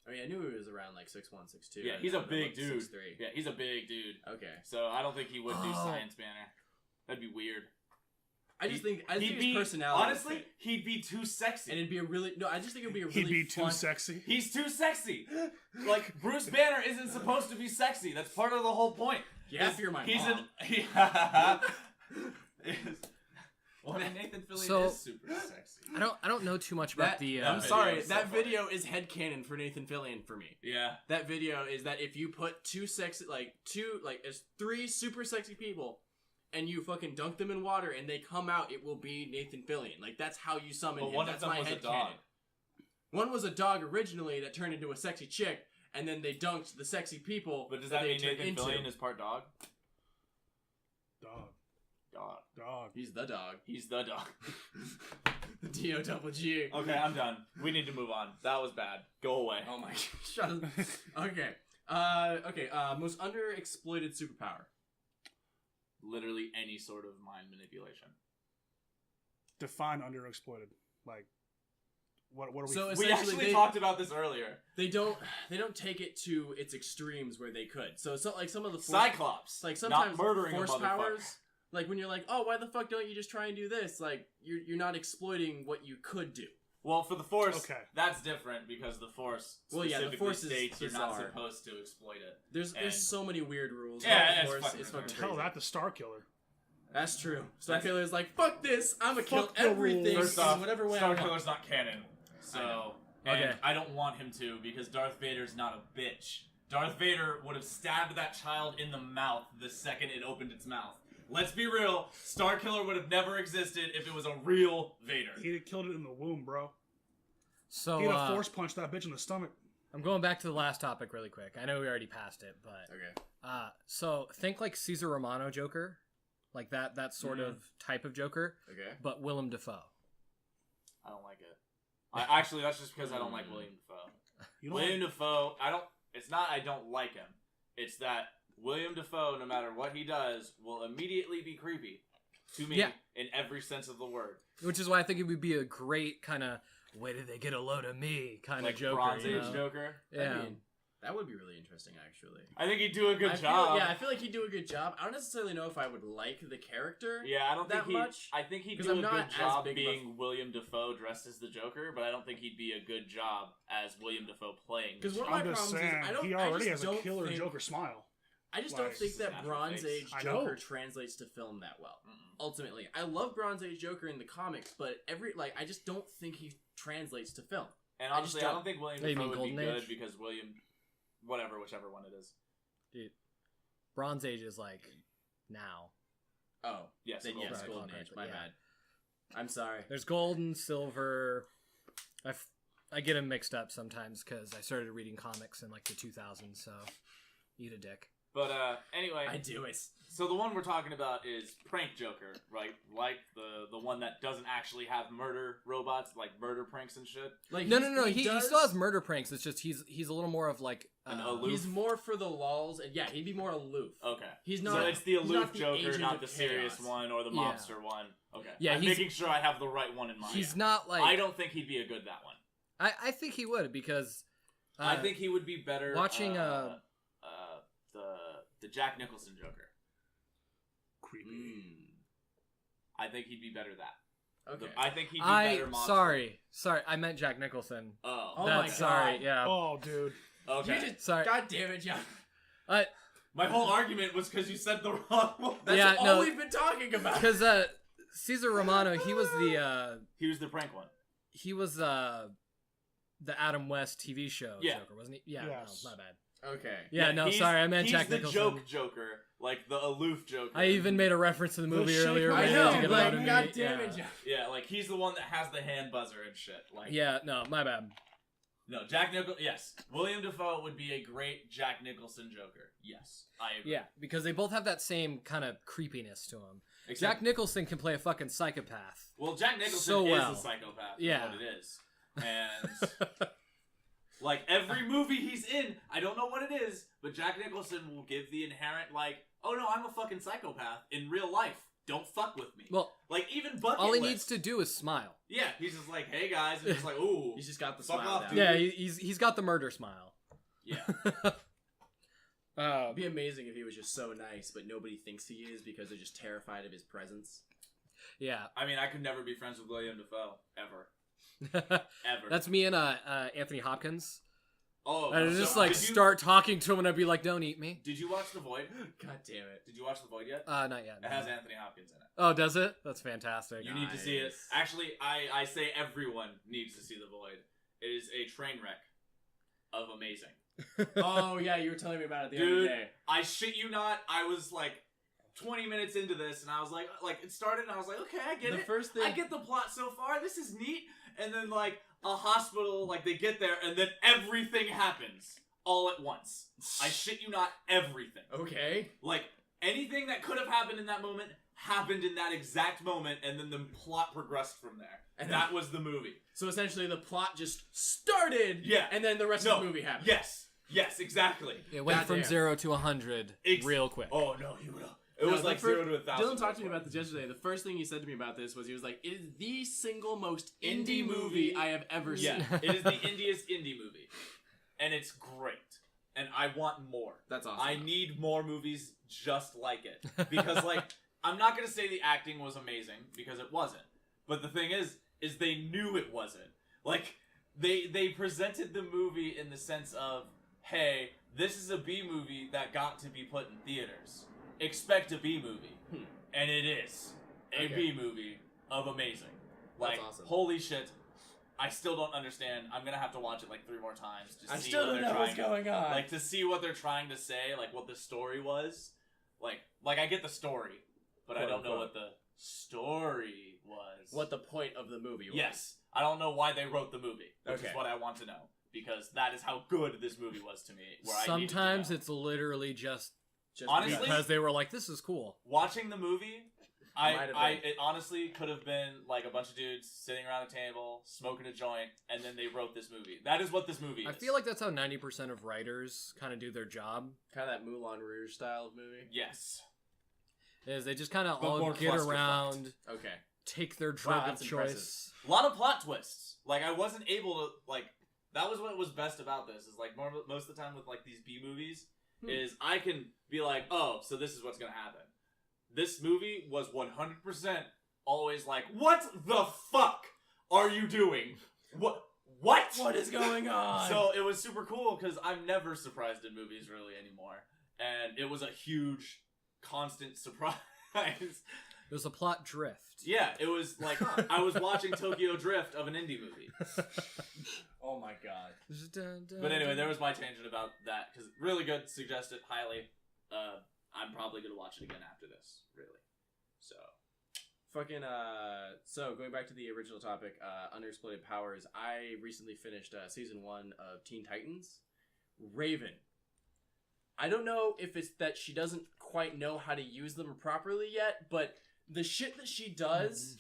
I mean, I knew he was around like 6'1", 6'2". Yeah, I he's didn't a know he big was dude. 6'3". Yeah, he's a big dude. Okay. So I don't think he would do Oh. Science Banner. That'd be weird. I just think He'd his be personality. would honestly, fit. he'd be too sexy. And it'd be a really I just think it'd be a really He'd be too fun, sexy. He's too sexy. Like Bruce Banner isn't supposed to be sexy. That's part of the whole point. Yeah, if you're my he's mom. Well, I mean, Nathan Fillion So- is super sexy. I don't know too much about the. I'm video sorry. is so That funny. video is headcanon for Nathan Fillion for me. Yeah. That video is that if you put three super sexy people and you fucking dunk them in water and they come out, it will be Nathan Fillion. Like, that's how you summon But him. one of That's them my was a headcanon. dog. One was a dog originally that turned into a sexy chick, and then they dunked the sexy people. But does that they mean turned Nathan into. Fillion is part dog? Dog. Dog. Dog. He's the dog. He's the dog. The D-O-double-G. Okay, I'm done. We need to move on. That was bad. Go away. Oh my. Shut up. Okay. Most underexploited superpower. Literally any sort of mind manipulation. Define underexploited. Like, what are we? So We essentially, actually talked about this earlier. They don't take it to its extremes where they could. So it's not like some of the Cyclops. like sometimes not murdering force a motherfucker. powers. Like when you're like, oh, why the fuck don't you just try and do this? Like you're not exploiting what you could do. Well, for the Force, Okay. that's different because the Force Well, yeah, the specifically Force is states you're not bizarre. supposed to exploit it. There's And- so many weird rules. Yeah, about the it's Force. fucking It's fucking retarded. crazy. Tell that to Star Killer. That's true. Starkiller is like, fuck this. I'm gonna kill Fuck the everything rules. First off, in whatever way I Star want. Killer's not canon, I know. so and Okay. I don't want him to because Darth Vader's not a bitch. Darth Vader would have stabbed that child in the mouth the second it opened its mouth. Let's be real, Star Killer would have never existed if it was a real Vader. He'd have killed it in the womb, bro. So He'd have force punched that bitch in the stomach. I'm going back to the last topic really quick. I know we already passed it, but Okay. so think like Caesar Romano Joker, like that sort of type of Joker, Okay. but Willem Dafoe. I don't like it. Actually, that's just because I don't like William Dafoe. You know William Dafoe, it's not I don't like him. It's that William Dafoe, no matter what he does, will immediately be creepy to me Yeah. in every sense of the word. Which is why I think it would be a great kind of where did they get a load of me kind Like of Joker. Bronze you Age know? Joker. Yeah. I mean, that would be really interesting, actually. I think he'd do a good I job. feel like he'd do a good job. I don't necessarily know if I would like the character. Yeah, I don't that think much, I think he'd 'cause do I'm a not good as job big of a- being William Dafoe dressed as the Joker, but I don't think he'd be a good job as William Dafoe playing. the Because one of Joker. my I'm just problems saying, is I don't. he I already just has a don't killer think, Joker smile. I just Like, don't think that natural Bronze face. Age I know. Joker translates to film that well. Ultimately, I love Bronze Age Joker in the comics, but I just don't think he translates to film. And I just honestly, I don't. don't think William Oh, you Dafoe mean would be Golden good Age? because whichever one it is. Dude, Bronze Age is like now. Oh, Yes, then yes, Golden Golden Age, Age. My yeah. bad. I'm sorry. There's gold and silver. I I get them mixed up sometimes because I started reading comics in like the 2000s. So eat a dick. But anyway, I do it. so the one we're talking about is Prank Joker, right? Like the one that doesn't actually have murder robots, like murder pranks and shit. Like No. He still has murder pranks. It's just he's a little more of like An aloof. He's more for the lulls, and yeah, he'd be more aloof. Okay. He's So not. it's the he's aloof not the Joker, agent not of the serious chaos. one or the Yeah. mobster one. Okay. Yeah, I'm he's- making sure I have the right one in mind. he's not like I don't think he'd be a good that one. I think he would because I think he would be better watching, the Jack Nicholson Joker. Creepy. I think he'd be better that. Okay. I think he'd be better monster. Sorry, I meant Jack Nicholson. Oh. Oh That's my sorry, God. yeah. Oh, dude. Okay. You just, Sorry. God damn it, John. My whole argument was because you said the wrong one. That's Yeah, all no. we've been talking about. Because Cesar Romano, he was He was the prank one. the Adam West TV show Yeah. Joker, wasn't he? Yeah, Yes. no, my bad. Okay. Yeah, no, he's- sorry, I meant he's Jack the Nicholson. joke Joker, like the aloof Joker. I even made a reference to the movie shake earlier. my but I it know, didn't get like, out of me. God damn it, John. Yeah, like he's the one that has the hand buzzer and shit. Like, Yeah, no, my bad. no, Jack Nicholson. Yes, William Dafoe would be a great Jack Nicholson Joker. Yes, I agree. Yeah, because they both have that same kind of creepiness to them. Except, Jack Nicholson can play a fucking psychopath. well, Jack Nicholson so is well. a psychopath. Yeah. Is what it is, and like every movie he's in, I don't know what it is, but Jack Nicholson will give the inherent like, oh no, I'm a fucking psychopath in real life. Don't fuck with me. Well, Like even Bucket all he List. needs to do is smile. Yeah, he's just like, hey guys, and just like, ooh, He's just got the Fuck smile off, down. dude. Yeah, he's got the murder smile. yeah. It'd be amazing if he was just so nice, but nobody thinks he is because they're just terrified of his presence. Yeah. I mean, I could never be friends with William Dafoe ever, ever. That's me and Anthony Hopkins. oh, I'd so just like did you- start talking to him and I'd be like, "Don't eat me." Did you watch The Void? God damn it. Did you watch The Void yet? Not yet. It has Anthony Hopkins in it. Oh, does it? That's fantastic. You need to see it. Nice. Actually, I say everyone needs to see The Void. It is a train wreck of amazing. Oh yeah, you were telling me about it the other Dude, day. I shit you not. I was like 20 minutes into this, and I was like it started, and I was like, okay, I get The it. first thing I get the plot so far. This is neat. And then like a hospital, like they get there, and then everything happens all at once. I shit you not, everything. Okay. Like anything that could have happened in that moment happened in that exact moment, and then the plot progressed from there. And And that was the movie. So essentially, the plot just started. Yeah. And then the rest of the movie happened. Yes, exactly. It went from Goddamn. 0 to 100 real quick. Oh no, you know. It No, was the like fir- 0 to 1,000. Dylan talked to me about this yesterday. The first thing he said to me about this was he was like, "It is the single most indie movie I have ever Yeah, seen." it is the indiest indie movie, and it's great. And I want more. That's awesome. I need more movies just like it because, like, I'm not gonna say the acting was amazing because it wasn't. But the thing is they knew it wasn't. Like, they presented the movie in the sense of, hey, this is a B movie that got to be put in theaters. Expect a B movie, and it is a Okay. B movie of amazing. Like, That's awesome. holy shit. I still don't understand. I'm gonna have to watch it like 3 more times to I see still what don't they're know what's trying going on. like to see what they're trying to say, like what the story was. Like I get the story, but I Quote, don't know unquote. what the story was. What the point of the movie was. Yes, I don't know why they wrote the movie, which Okay. is what I want to know because that is how good this movie was to me. Where Sometimes I it's literally just Just Honestly- because they were like, "This is cool." watching the movie. Might have been. It honestly could have been like a bunch of dudes sitting around a table smoking a joint, and then they wrote this movie. That is what this movie is. I feel like that's how 90% of writers kind of do their job. kind of that Moulin Rouge style of movie. yes. Is they just kind of But all more get clusterfucked. around, Okay. take their drug of that's choice. A lot of plot twists. Like I wasn't able to like. That was what was best about this. Is like most of the time with like these B movies, is I can be like, oh, so this is what's gonna happen. This movie was 100% always like, what the fuck are you doing? What? What is going on? So it was super cool because I'm never surprised in movies really anymore, and it was a huge, constant surprise. There's a plot drift. Yeah, it was like I was watching Tokyo Drift of an indie movie. oh my god. But anyway, there was my tangent about that because really good. Suggest it highly. I'm probably gonna watch it again after this. Really. So Fucking so going back to the original topic, underexploited powers. I recently finished season 1 of Teen Titans. Raven. I don't know if it's that she doesn't quite know how to use them properly yet, but the shit that she does,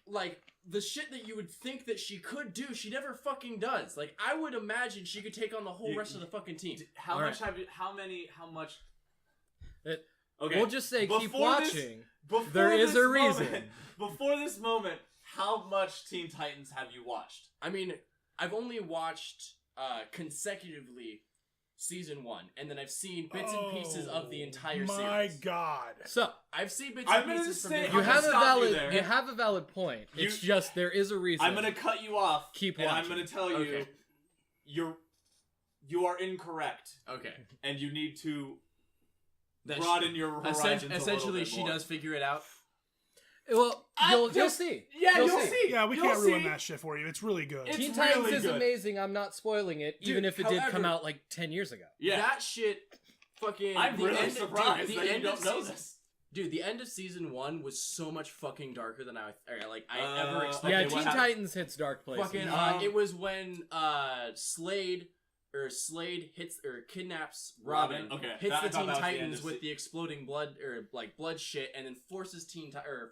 like the shit that you would think that she could do, she never fucking does. Like I would imagine she could take on the whole rest of the fucking team. How much? Okay. We'll just say keep Before watching. Before There is this a reason. moment- Before this moment, how much Teen Titans have you watched? I mean, I've only watched consecutively season 1, and then I've seen bits and pieces of the entire series. My God. So I've seen bits I'm and gonna pieces from say- the you I'm have gonna a stop you valid there. you have a valid point. It's just there is a reason. I'm gonna cut you off. Keep and I'm watching. gonna tell you, Okay. you are incorrect, Okay. and you need to That broaden your horizons. essentially, a little bit she more. does figure it out. Well, you'll see. Yeah, you'll see. Yeah, we You'll can't ruin see. that shit for you. It's really good. It's Teen really Titans is good. amazing. I'm not spoiling it, even Dude, if it did come however- out like 10 years ago. Yeah, That shit fucking... I'm the really end- surprised dude, that you don't know season, this. Dude, the end of season 1 was so much fucking darker than I ever Okay, expected. Yeah, what Teen happened? Titans hits dark places. Fucking, it was when Slade hits or kidnaps Robin, Okay, hits I the thought Teen that was the end Titans of with the exploding blood blood shit, and then forces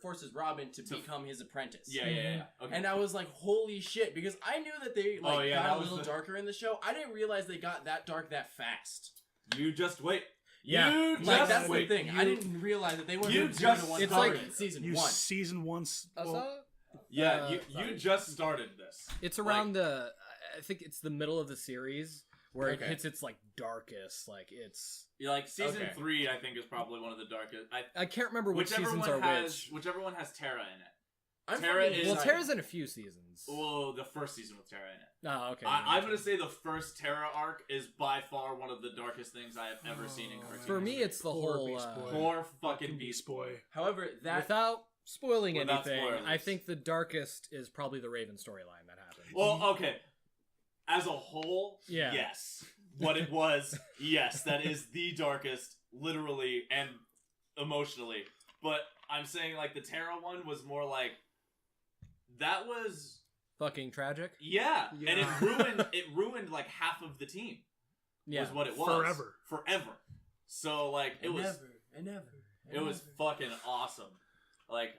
forces Robin to become his apprentice. Yeah. Okay. And I was like, holy shit, because I knew that they Oh, yeah, got that a was little darker in the show. I didn't realize they got that dark that fast. You just wait. Yeah. You Like just that's wait. the thing. I didn't realize that they weren't you doing 0 just- to 1 it's power like- in season You 1. season 1. Yeah, sorry. you just started this. It's around the I think it's the middle of the series where it Okay. hits its like darkest. Like it's Yeah, like season Okay. 3, I think is probably one of the darkest. I can't remember which Whichever seasons one are has, which. whichever one has Terra in it. I'm Terra fucking is- Well, excited. Terra's in a few seasons. Well, the first season with Terra in it. Oh, okay. I'm gonna say the first Terra arc is by far one of the darkest things I have ever seen in cartoons. For me, it's the Poor whole. Beast Boy. Poor fucking Beast Boy. However, that Without spoiling Without anything, spoilers. I think the darkest is probably the Raven storyline that happened. Well, okay. As a whole, Yeah. yes. What it was, yes, that is the darkest, literally and emotionally. But I'm saying, like, the Terra one was more like, that was, Fucking tragic. yeah. Yeah. And it ruined like half of the team. Yeah. Was what it was. Forever. So, like, it was fucking awesome. Like,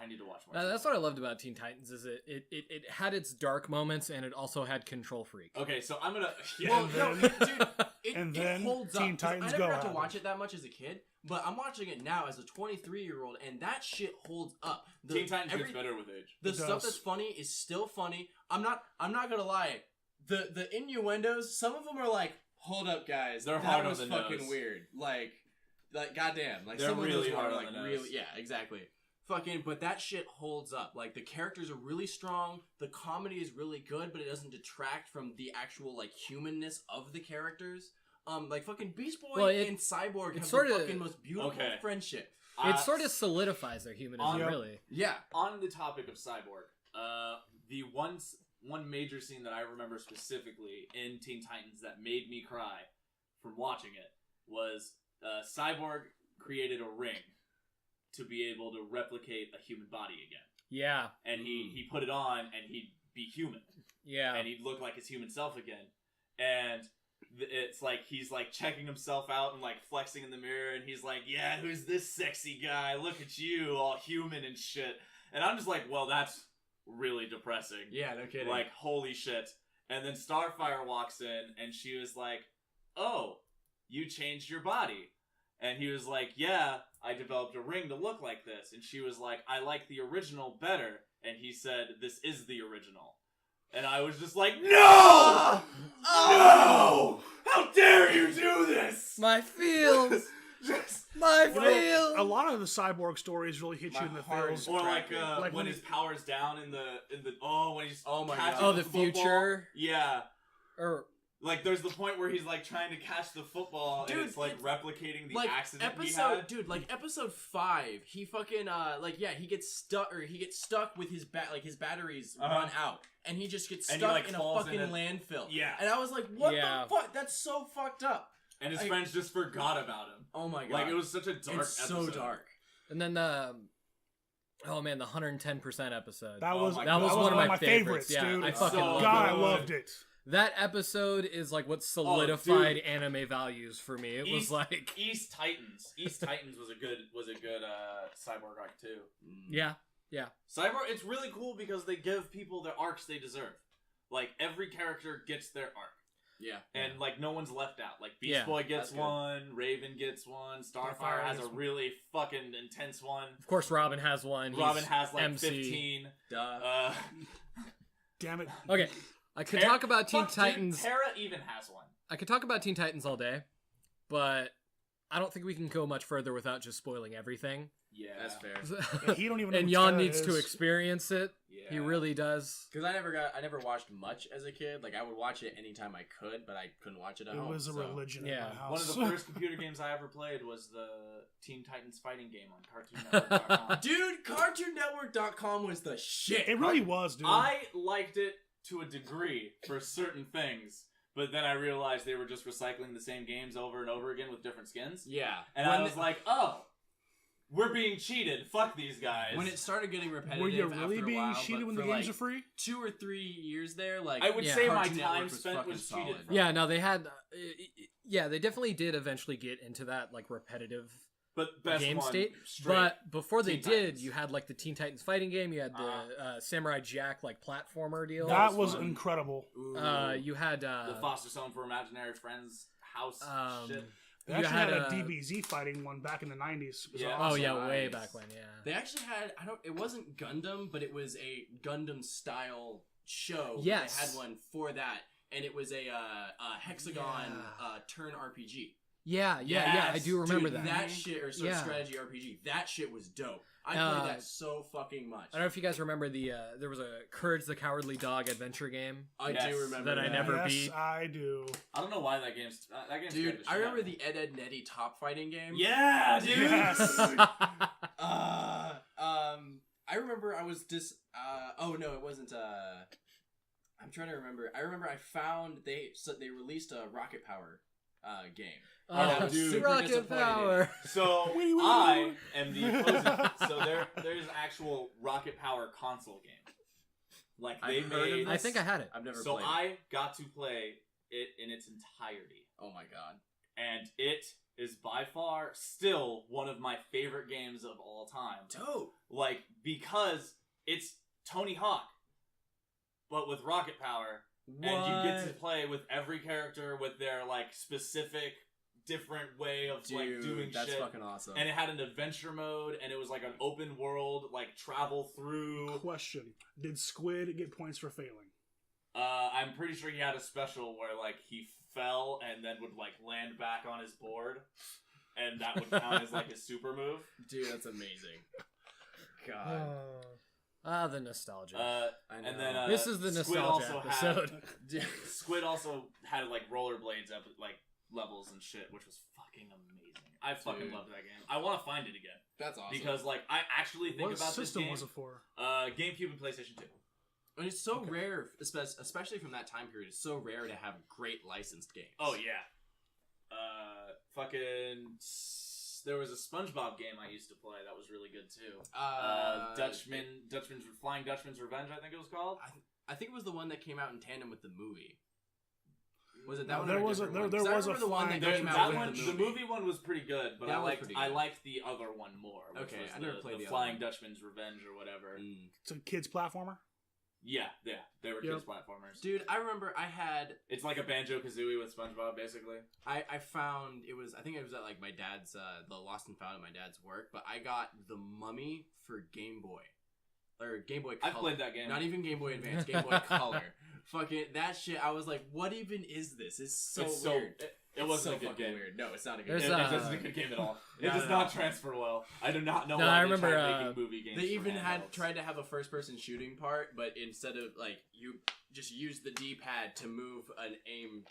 I need to watch more. That's what I loved about Teen Titans is it had its dark moments and it also had Control Freak. Okay, so I'm gonna. Yeah. Well, no, dude, And it then holds Teen up. 'Cause Titans I never Go got to happened. watch it that much as a kid, but I'm watching it now as a 23-year-old, and that shit holds up. Teen Titans gets better with age. The It stuff does. that's funny is still funny. I'm not gonna lie. The innuendos, some of them are like, hold up, guys, They're that hard on was the fucking nose. weird. Like goddamn, like They're some really of those hard are on like the nose. really, yeah, exactly. Fucking, but that shit holds up. Like the characters are really strong. The comedy is really good, but it doesn't detract from the actual like humanness of the characters. Like fucking Beast Boy Well, and Cyborg have sorta- the fucking most beautiful Okay. friendship. It sort of solidifies their humanism, on- really. Yeah. On the topic of Cyborg, the one major scene that I remember specifically in Teen Titans that made me cry from watching it was Cyborg created a ring to be able to replicate a human body again. Yeah. And he put it on and he'd be human. Yeah. And he'd look like his human self again. And it's like he's like checking himself out and like flexing in the mirror and he's like, yeah, who's this sexy guy? Look at you, all human and shit. And I'm just like, well, that's really depressing. Yeah, no kidding. Like, holy shit. And then Starfire walks in and she was like, oh, you changed your body. And he was like, yeah, I developed a ring to look like this. And she was like, I like the original better. And he said, this is the original. And I was just like, no! No! How dare you do this? My feels. Just, My You know, a lot of the Cyborg stories really hit you in the feels. or like, Like when when his power's down in the when he's Oh my catching God. Oh, the football. future? Yeah. Or Like, there's the point where he's, like, trying to catch the football, Dude, and it's, like, it's- replicating the like accident he had. dude, like episode 5, he fucking he gets stuck with his his batteries run out, and he just gets And he, stuck like, in a falls fucking in it. landfill. Yeah. And I was like, what Yeah. the fuck? That's so fucked up. And his I- friends just forgot about him. Oh my God. Like, it was such a dark it's episode. so dark. and then Oh man, the 110% episode. That Oh was my that was God. one of my favorites, dude. Yeah, I fucking So loved God, it. I loved it. That episode is like what solidified dude. anime values for me. It was like, East Titans. East Titans was a good cyborg arc too. yeah. Cyborg, it's really cool because they give people the arcs they deserve. Like every character gets their arc. Yeah. And like no one's left out. Like Beast Yeah, Boy gets that's good. one, Raven gets one, Starfire has a gets one. really fucking intense one. Of course, Robin has one. Robin He's has like MC. 15. Duh. Damn it. Okay, I could talk about Teen Fuck, dude, Titans. Terra even has one. I could talk about Teen Titans all day, but I don't think we can go much further without just spoiling everything. Yeah, That's fair. Yeah, he don't even know And who Jaan Terra needs to is. experience it. Yeah. He really does. Because I never watched much as a kid. Like I would watch it anytime I could, but I couldn't watch it at It home. was a so. religion in Yeah. my house. One of the first computer games I ever played was the Teen Titans fighting game on CartoonNetwork.com. Dude, CartoonNetwork.com was the shit. It really was, dude. I liked it to a degree for certain things, but then I realized they were just recycling the same games over and over again with different skins. Yeah. And I was like, oh, we're being cheated. Fuck these guys. When it started getting repetitive, Were you really after a being while, cheated but when the for, games like, are free? 2 or 3 years there, like I would Yeah. say my Cartoon Network time was spent fucking was cheated. solid. From. Yeah, no, they had. Yeah, they definitely did eventually get into that like repetitive But best game one, state. straight. But before they Teen did, Titans. you had like the Teen Titans fighting game. You had the Samurai Jack like platformer deal. That was was fun. incredible. Ooh. You had the foster home for imaginary friends house shit. They You actually had, had a DBZ fighting one back in the 90s. It was Yeah. Oh awesome. yeah, way Nice. back when. Yeah. They actually had it wasn't Gundam, but it was a Gundam style show. Yes. They had one for that, and it was a hexagon turn RPG. Yeah. I Yes. do remember Dude, that. shit, or sort Yeah. of strategy RPG. That shit was dope. I Uh, played that so fucking much. I don't know if you guys remember there was a Courage the Cowardly Dog adventure game. I Yes. do remember That I that. never Yes, beat. I do. I don't know why that game's Dude, I remember the Ed Netty top fighting game. Yeah, dude. Yes. I remember I was just. Oh no, it wasn't. I'm trying to remember. I remember I found they released a Rocket Power game. Oh, dude. Super Rocket disappointed. Power. So Wee, wee, I am the opposite. So there's an actual Rocket Power console game. Like they I've heard of made. I think I had it. I've never So played. I got to play it in its entirety, Oh my god. and it is by far still one of my favorite games of all time. Dope. Like because it's Tony Hawk, but with rocket power. And you get to play with every character with their like specific different way of like Dude, doing that's shit. fucking awesome. And it had an adventure mode, and it was like an open world, like travel through. Question: did Squid get points for failing? I'm pretty sure he had a special where like he fell and then would like land back on his board, and that would count as like his super move. Dude, that's amazing. God. The nostalgia. I know. And then This is the Squid nostalgia also episode. Squid also had like rollerblades up like levels and shit, which was fucking amazing. I fucking Dude. loved that game. I want to find it again That's awesome. because like I actually think What about this system game. was it for? GameCube and PlayStation 2. And it's so rare, especially from that time period. It's so rare to have great licensed games. Oh yeah. There was a SpongeBob game I used to play that was really good too. Flying Dutchman's Revenge, I think it was called. I think it was the one that came out in tandem with the movie. Was it that No, one? there or a was a- different there one? 'Cause I was a remember the one that Flying came Dutchman's out That with one, the the movie. movie one was pretty good, but That I was liked pretty I good. liked the other one more. Which Okay, was I never played the other Flying one. Dutchman's Revenge or whatever. Mm. It's a kids platformer. Yeah, they were Yep. kids platformers. Dude, I remember I had It's like a Banjo Kazooie with SpongeBob, basically. I found it was I think it was at like my dad's the Lost and Found at my dad's work, but I got the Mummy for Game Boy. Or Game Boy Color. I've played that game. Not even Game Boy Advance, Game Boy Color. Fucking that shit, I was like, what even is this? It's so It's weird. It wasn't so a good fucking game. weird. No, it's not a good There's It game. isn't a good game at all. It No, does no, not no. transfer well. I do not know No, why I they remember, tried making movie games. They for even had handhelds. tried to have a first person shooting part, but instead of like you just use the D-pad to move an aim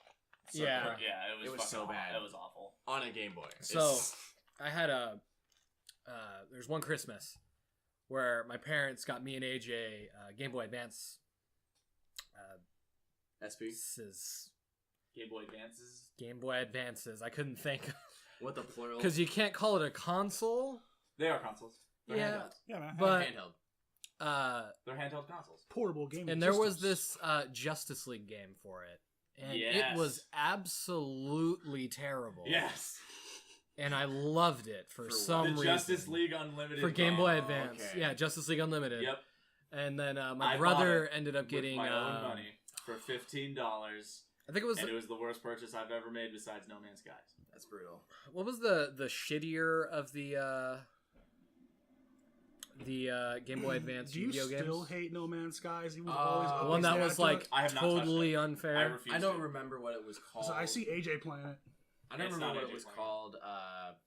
circle Yeah. Yeah, It was fucking so awful. bad. It was awful. on a Game Boy. So It's- I had there's one Christmas where my parents got me and AJ Game Boy Advance. SP. Game Boy Advances. Game Boy Advances. I couldn't think What the plural? because you can't call it a console. They are consoles. They're Yeah. handhelds. Yeah, man. But Handheld. They're handheld consoles. Portable gaming. and there was systems. this Justice League game for it, and it Yes. was absolutely terrible. Yes. And I loved it for some The reason. Justice League Unlimited for Game Boy game. Advance. okay. Yeah, Justice League Unlimited. Yep. And then my I brother bought it ended up with getting my own money for $15, I think it was and it was the worst purchase I've ever made besides No Man's Skies. That's brutal. what was the shittier of the Game Boy Advance Do you Yu-Gi-Oh games? still hate No Man's Skies? He was always The The one that updated was to like it? I have not totally touched it. unfair. I refuse I don't to. remember what it was called. So I see AJ playing it. I don't It's remember not what it AJ was playing. called,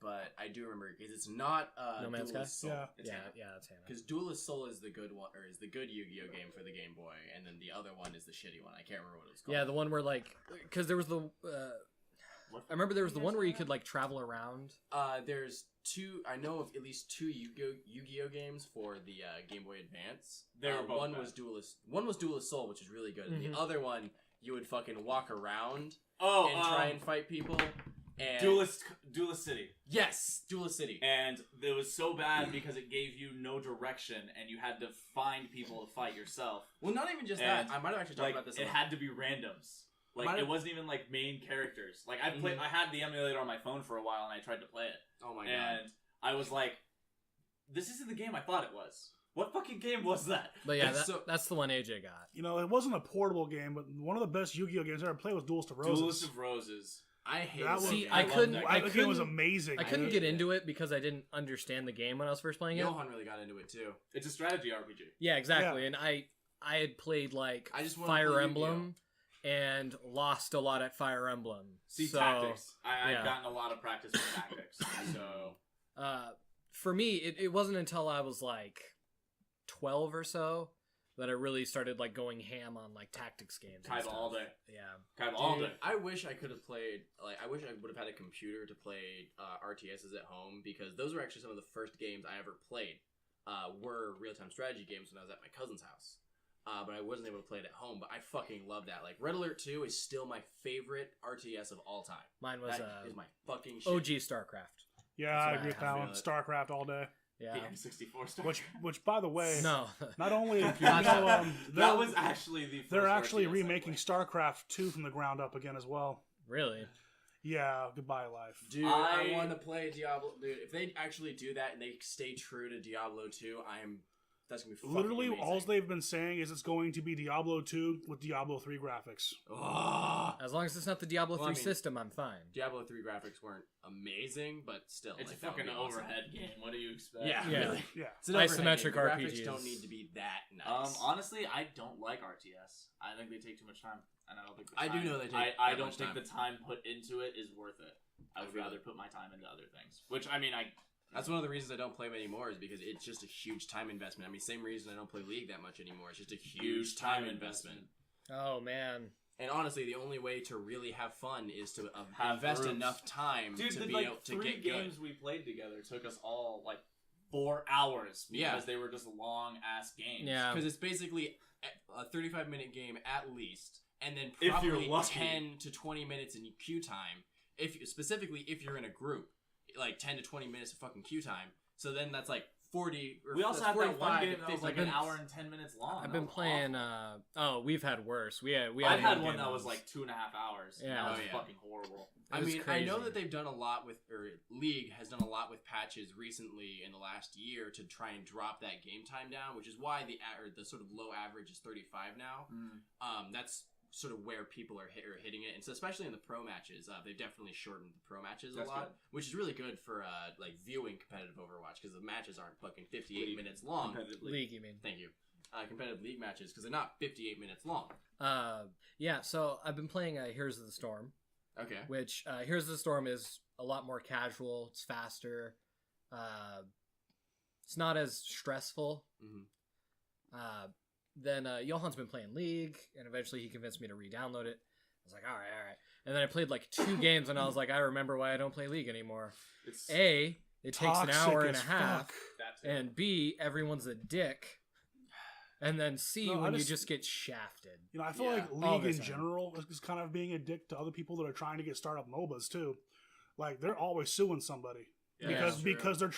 but I do remember because it's not No Man's Duelist Sky? Soul. Yeah. It's Hannah. Yeah, that's Hannah. Because Duelist Soul is the good one, or is the good Yu-Gi-Oh game for the Game Boy, and then the other one is the shitty one. I can't remember what it was called. Yeah, the one where like, because there was the. What I remember there was the you one guys where you have? could like travel around. There's two. I know of at least two Yu-Gi-Oh games for the Game Boy Advance. They were both one bad. was Duelist. One was Duelist Soul, which is really good. And Mhm. the other one, you would fucking walk around Oh, and try and fight people. And Duelist City. Yes, Duelist City. And it was so bad because it gave you no direction, and you had to find people to fight yourself. Well, not even just And, that. I might have actually talked Like about this. it had to be randoms. Like Might it have- wasn't even like main characters. Like I played. Mhm. I had the emulator on my phone for a while, and I tried to play it, Oh my god. and I was like, "This isn't the game I thought it was. What fucking game was that?" But yeah, It's that's the one AJ got. You know, it wasn't a portable game, but one of the best Yu-Gi-Oh games I ever played was Duelist of Roses. Duelist of Roses. I hate That that was- game. See, I love couldn't. that I That game was couldn't. amazing. I couldn't hate get it. into it because I didn't understand the game when I was first playing it. Johan really got into it too. It's a strategy RPG. Yeah, exactly. Yeah. And I had played like I just wanted to Fire play Emblem and lost a lot at Fire Emblem. See, so, tactics. I've yeah. gotten a lot of practice with tactics. So for me, it wasn't until I was like 12 or so that I really started like going ham on like tactics games. and Kaiba stuff. all day. Yeah. Kaiba all Dude, day. I wish I could have played. Like, I wish I would have had a computer to play RTSs at home because those were actually some of the first games I ever played. Were real-time strategy games when I was at my cousin's house. But I wasn't able to play it at home. But I fucking love that. Like, Red Alert 2 is still my favorite RTS of all time. Mine was That is my fucking shit. OG StarCraft. Yeah, That's I what agree I with that one. feel it. StarCraft all day. Yeah. The N64 stuff. Which, by the way, No. not only Not that they're- was actually the first they're actually RTS I remaking played. StarCraft 2 from the ground up again as well. Really? Yeah, goodbye life. Dude, I I- want to play Diablo. Dude, if they actually do that and they stay true to Diablo 2, that's gonna be fucking Literally, amazing. all they've been saying is it's going to be Diablo 2 with Diablo 3 graphics. Ugh. As long as it's not the Diablo 3 Well, I mean- system, I'm fine. Diablo 3 graphics weren't amazing, but still, It's like, a that would fucking be awesome. overhead game. What do you expect? Yeah, Yeah. really. Yeah. It's an overhead Isometric game. The graphics RPGs. don't need to be that nice. Honestly, I don't like RTS. I think they take too much time, and I don't think. The I do time, know they take I that don't much think time. the time put into it is worth it. I would feel rather it. put my time into other things. Which I mean, That's one of the reasons I don't play them anymore is because it's just a huge time investment. I mean, same reason I don't play League that much anymore. It's just a huge time investment. Oh, man. And honestly, the only way to really have fun is to Have invest groups. enough time dude, to the, be like able to 3 get games good. we played together took us all like 4 hours because Yeah. they were just long ass games. Yeah. Because it's basically a 35-minute game at least, and then If you're probably lucky. 10 to 20 minutes in queue time. Specifically if you're in a group, like 10 to 20 minutes of fucking queue time. So then that's like 40. Or We also that's had that one 45 game to that was 50 like an minutes. hour and 10 minutes long. I've That been was playing. awful. We've had worse. We had I've had game one that was once. like 2.5 hours. Yeah. Yeah, that was Oh, yeah. fucking horrible. I It was mean, I know crazy. that they've done a lot with, or League has done a lot with patches recently in the last year to try and drop that game time down, which is why the sort of low average is 35 now. That's sort of where people are hitting it, and so especially in the pro matches, they've definitely shortened the pro matches That's a lot, good. which is really good for like viewing competitive Overwatch because the matches aren't fucking 58 minutes long. League, you mean? Thank you. Competitive League matches because they're not 58 minutes long. Yeah, so I've been playing Heroes of the Storm, Okay. which Heroes of the Storm is a lot more casual. It's faster. It's not as stressful. Mhm. Then Johan's been playing League, and eventually he convinced me to re-download it. I was like, all right. And then I played like 2 games, and I was like, I remember why I don't play League anymore. It's A, it takes an Toxic hour and a as half, fuck. that too. and B, everyone's a dick. And then C, No, I when you just- just get shafted. You know, I feel Yeah, like all League the in time. general is kind of being a dick to other people that are trying to get startup MOBAs too. Like they're always suing somebody. Yeah, because they're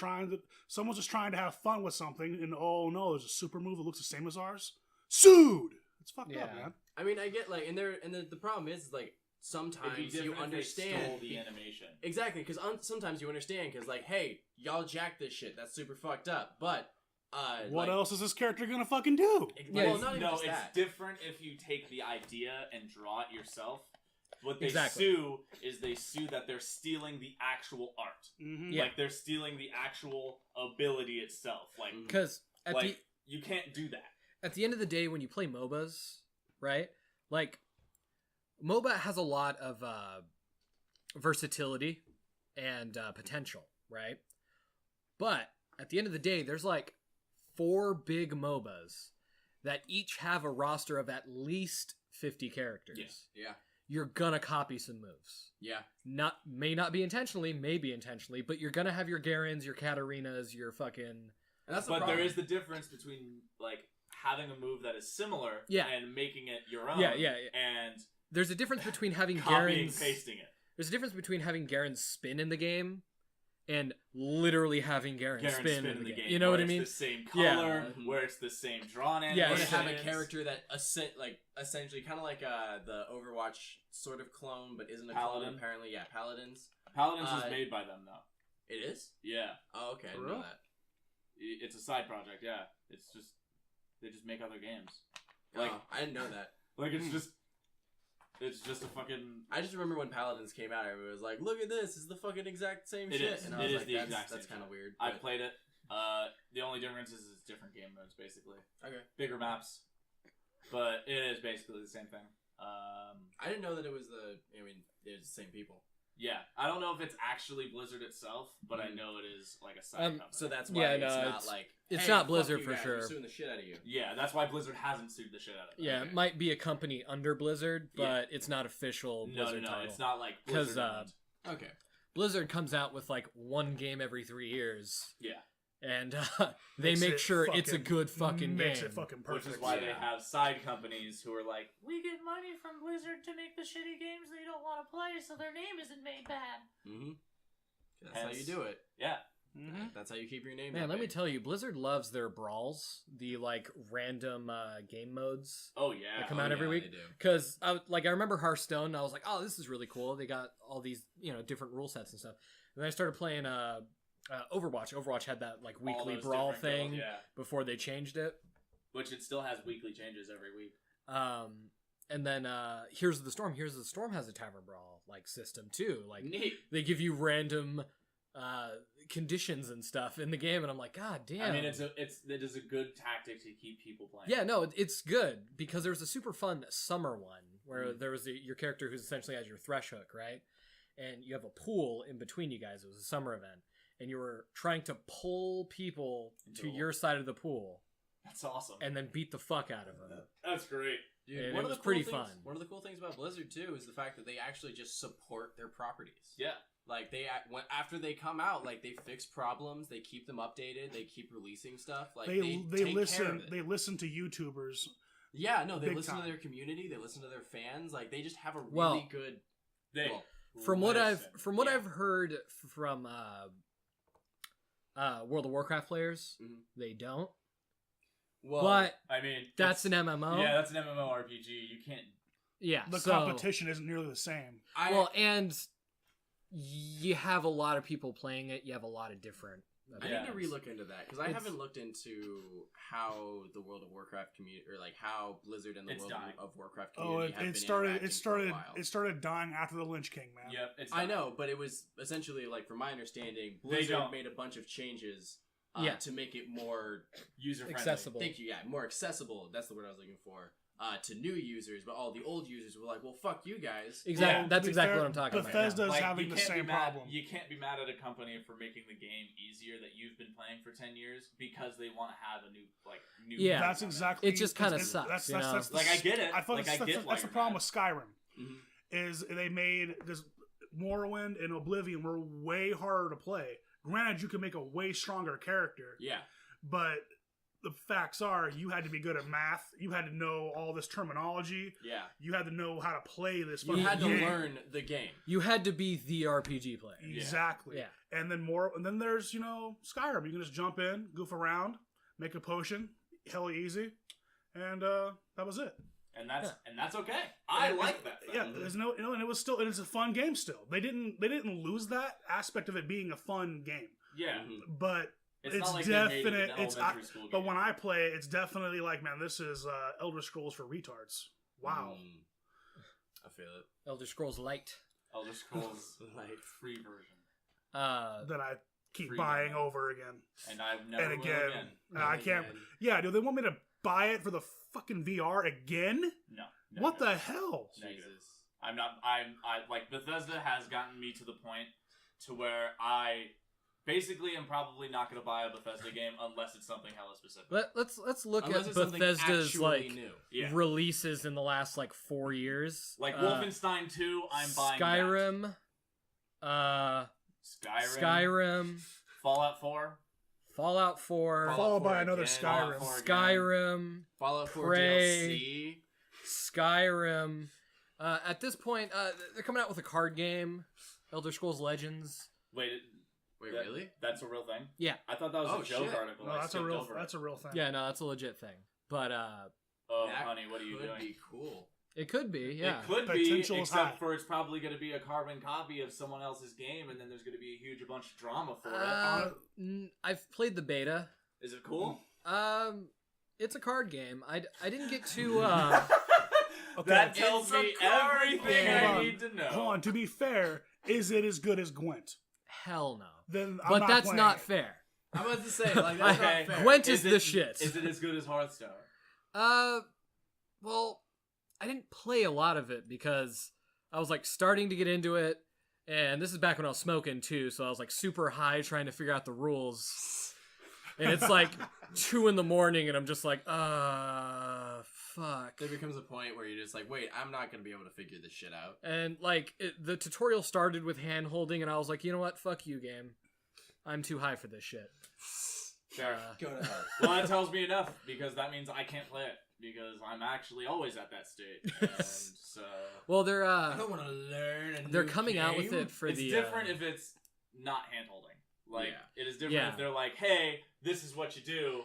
someone's just trying to have fun with something, and oh no, there's a super move that looks the same as ours. Sued. It's fucked up, man. I mean, I get like, and the problem is like sometimes you understand stole the animation. Exactly, because sometimes you understand because like, hey, y'all jack this shit. That's super fucked up. But what else is this character gonna fucking do? Well, not even just it's that. different if you take the idea and draw it yourself. What they Exactly. sue is they sue that they're stealing the actual art. Mm-hmm. Yeah. Like they're stealing the actual ability itself. Like, Because you can't do that. at the end of the day, when you play MOBAs, right? Like, MOBA has a lot of versatility and potential, right? But at the end of the day, there's like 4 big MOBAs that each have a roster of at least 50 characters. Yeah. You're gonna copy some moves. Yeah. May not be intentionally, maybe intentionally, but you're gonna have your Garens, your Katarinas, your fucking... And that's the But problem. there is the difference between like having a move that is similar and making it your own. Yeah. And There's a difference between having copying Garens... pasting it. There's a difference between having Garen spin in the game and literally having Garen spin in the game. You know what I mean? It's the same Yeah. color, where it's the same drawn Yeah, Or animation. to have a character that essentially kind of like the Overwatch sort of clone, but isn't a Paladin. clone apparently. Yeah, Paladins. Paladins is made by them though. It is? Yeah, Oh, okay. I didn't know that. it's a side project. Yeah, it's just they just make other games. Like Oh, I didn't know that. like it's just a fucking. I just remember when Paladins came out, everyone was like, "Look at this! It's the fucking exact same It shit." is. And It I was is like, the exact "That's same kind of shit. weird." I but- played it. The only difference is it's different game modes, basically. Okay. Bigger maps, but it is basically the same thing. I didn't know that it was it was the same people. Yeah, I don't know if it's actually Blizzard itself, but I know it is like a side company. So that's why Yeah, it's no, not like it's "Hey, not fuck Blizzard you for guys, sure. We're suing the shit out of you. Yeah, that's why Blizzard hasn't sued the shit out of them. Yeah, Okay. it might be a company under Blizzard, but it's not official No, Blizzard title. it's not like 'Cause, Blizzard. owned. Okay. Blizzard comes out with like one game every 3 years, Yeah, and they Makes make it sure it's a fucking- good fucking Makes game. it fucking which perfect. is why they Yeah. have side companies who are like, we get money from Blizzard to make the shitty games they don't want to play, so their name isn't made bad. Mm-hmm. That's how you Hence- do it. Yeah, Mhm. That's how you keep your name. Man, that let me big. tell you, Blizzard loves their brawls, the like random game modes oh yeah, that come out every yeah, week. they do. Because I remember Hearthstone, and I was like, oh, this is really cool. They got all these different rule sets and stuff. And then I started playing Overwatch. Overwatch had that like All weekly those brawl different thing girls, yeah, before they changed it. which it still has weekly changes every week. And then Here's the Storm. Here's the Storm has a tavern brawl like system too. Like Neat. they give you random conditions and stuff in the game, and I'm like, God damn. I mean, it is a good tactic to keep people playing. Yeah, no, it's good because there was a super fun summer one where there was your character who's essentially has your thresh hook, right? And you have a pool in between you guys. It was a summer event, and you were trying to pull people to your side of the pool That's awesome. and then beat the fuck out of them. That's great. Dude, And one it of was the pretty cool things, fun. One of the cool things about Blizzard too is the fact that they actually just support their properties. Yeah. Like after they come out, like they fix problems, they keep them updated, they keep releasing stuff. Like They take listen. Care of it. They listen to YouTubers. Yeah, no, they Big listen time. to their community, they listen to their fans. Like they just have a really Well, good. They Well, From what listen. I've heard from World of Warcraft players, Mhm. they don't. well, But I mean, that's an MMO. Yeah, that's an MMORPG. You can't. Yeah, The so- competition isn't nearly the same. and you have a lot of people playing it. You have a lot of different. I Yeah. need to relook into that because I It's- haven't looked into how the World of Warcraft community, or like how Blizzard and the It's World dying. of Warcraft Oh, community have it been started. interacting It for a started. while. It started dying after the Lynch King, man. Yep. It's I done. know, but it was essentially like, from my understanding, They Blizzard don't. made a bunch of changes Yeah. to make it more User friendly. Accessible. Thank you. Yeah, more accessible. That's the word I was looking for. To new users, but all the old users were like, "Well, fuck you guys." Exactly. Yeah. That's To be exactly fair, what I'm talking about. Bethesda's Like, having you the can't same be mad- problem. You can't be mad at a company for making the game easier that you've been playing for 10 years because they want to have a new Yeah. That's on it. exactly. It just kinda it's- sucks, That's, you that's, know? that's the- Like, I get it. I feel Like, that's, I get why that's the you're problem mad. with Skyrim. Mhm. Is they made this Morrowind and Oblivion were way harder to play. Granted, you can make a way stronger character, Yeah. but the facts are you had to be good at math. You had to know all this terminology. Yeah. You had to know how to play this. You fucking had to game. learn the game. You had to be the RPG player. Exactly. Yeah. And then there's Skyrim. You can just jump in, goof around, make a potion, hella easy, and that was it. And that's okay. I like that. Yeah, there's no, and it's a fun game still. They didn't lose that aspect of it being a fun game. Yeah. But It's it's not like they made it definite. an It's elementary school but game. when I play it, it's definitely like, man, this is Elder Scrolls for retards. Wow. I feel it. Elder Scrolls Light. Elder Scrolls Like, free version. That I keep Free buying demo. over again And I never and will again. again. And I can't. Again. Yeah, do they want me to buy it for the fucking VR again? No. What the hell? Negative. Jesus. I'm like Bethesda has gotten me to the point to where I basically am probably not going to buy a Bethesda game unless it's something hella specific. Let's look Unless at it's something Bethesda's actually like new. Yeah. releases in the last like 4 years. Like Wolfenstein 2, I'm buying Skyrim. that. Skyrim. Fallout 4. Fallout 4. Followed by 4 another again. Skyrim. Fallout 4 again. Skyrim. Fallout 4 Prey. DLC. Skyrim. At this point, they're coming out with a card game, Elder Scrolls Legends. Wait, Really? That's a real thing? Yeah. I thought that was Oh, a joke shit. article. No, I that's a skipped real. over it. That's a real thing. Yeah, no, that's a legit thing. But Oh, That honey, what are you could doing? be cool. it could be, yeah. It could be, Potential is high. except for it's probably going to be a carbon copy of someone else's game, and then there's going to be a huge bunch of drama for I've played the beta. it. Is it cool? It's a card game. I didn't get to. That tells It's a me card everything game. I need to know. Hold on. To be fair, is it as good as Gwent? Hell no. Then I'm But not that's playing not it. fair. I'm about to say, like, that's Okay. not fair. Gwent is the shit. Is it as good as Hearthstone? Well, I didn't play a lot of it because I was like starting to get into it, and this is back when I was smoking too, so I was like super high trying to figure out the rules. And it's like 2 a.m, and I'm just like, fuck. There becomes a point where you're just like, wait, I'm not going to be able to figure this shit out. And like the tutorial started with hand holding, and I was like, you know what? Fuck you, game. I'm too high for this shit. Fair. Go to hell. Well, that tells me enough, because that means I can't play it, because I'm actually always at that state. And so... Well, they're I don't want to learn a they're new coming out with game. it for it's the different if it's not hand-holding. Like, Yeah. it is different Yeah. if they're like, hey, this is what you do.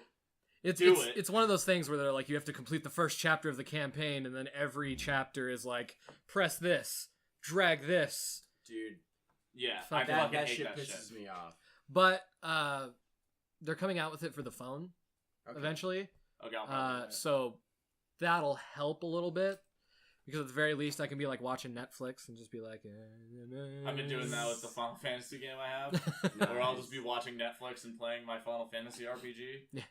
It's Do it's, it. it's one of those things where they're like, you have to complete the first chapter of the campaign, and then every chapter is like, press this, drag this. Dude, Yeah, Fuck I that. fucking that hate shit that pisses shit. me off. But they're coming out with it for the phone Okay. eventually, Okay, I'll probably play it. so that'll help a little bit because at the very least I can be like watching Netflix and just be like, I've been doing that with the Final Fantasy game I have, where I'll just be watching Netflix and playing my Final Fantasy RPG.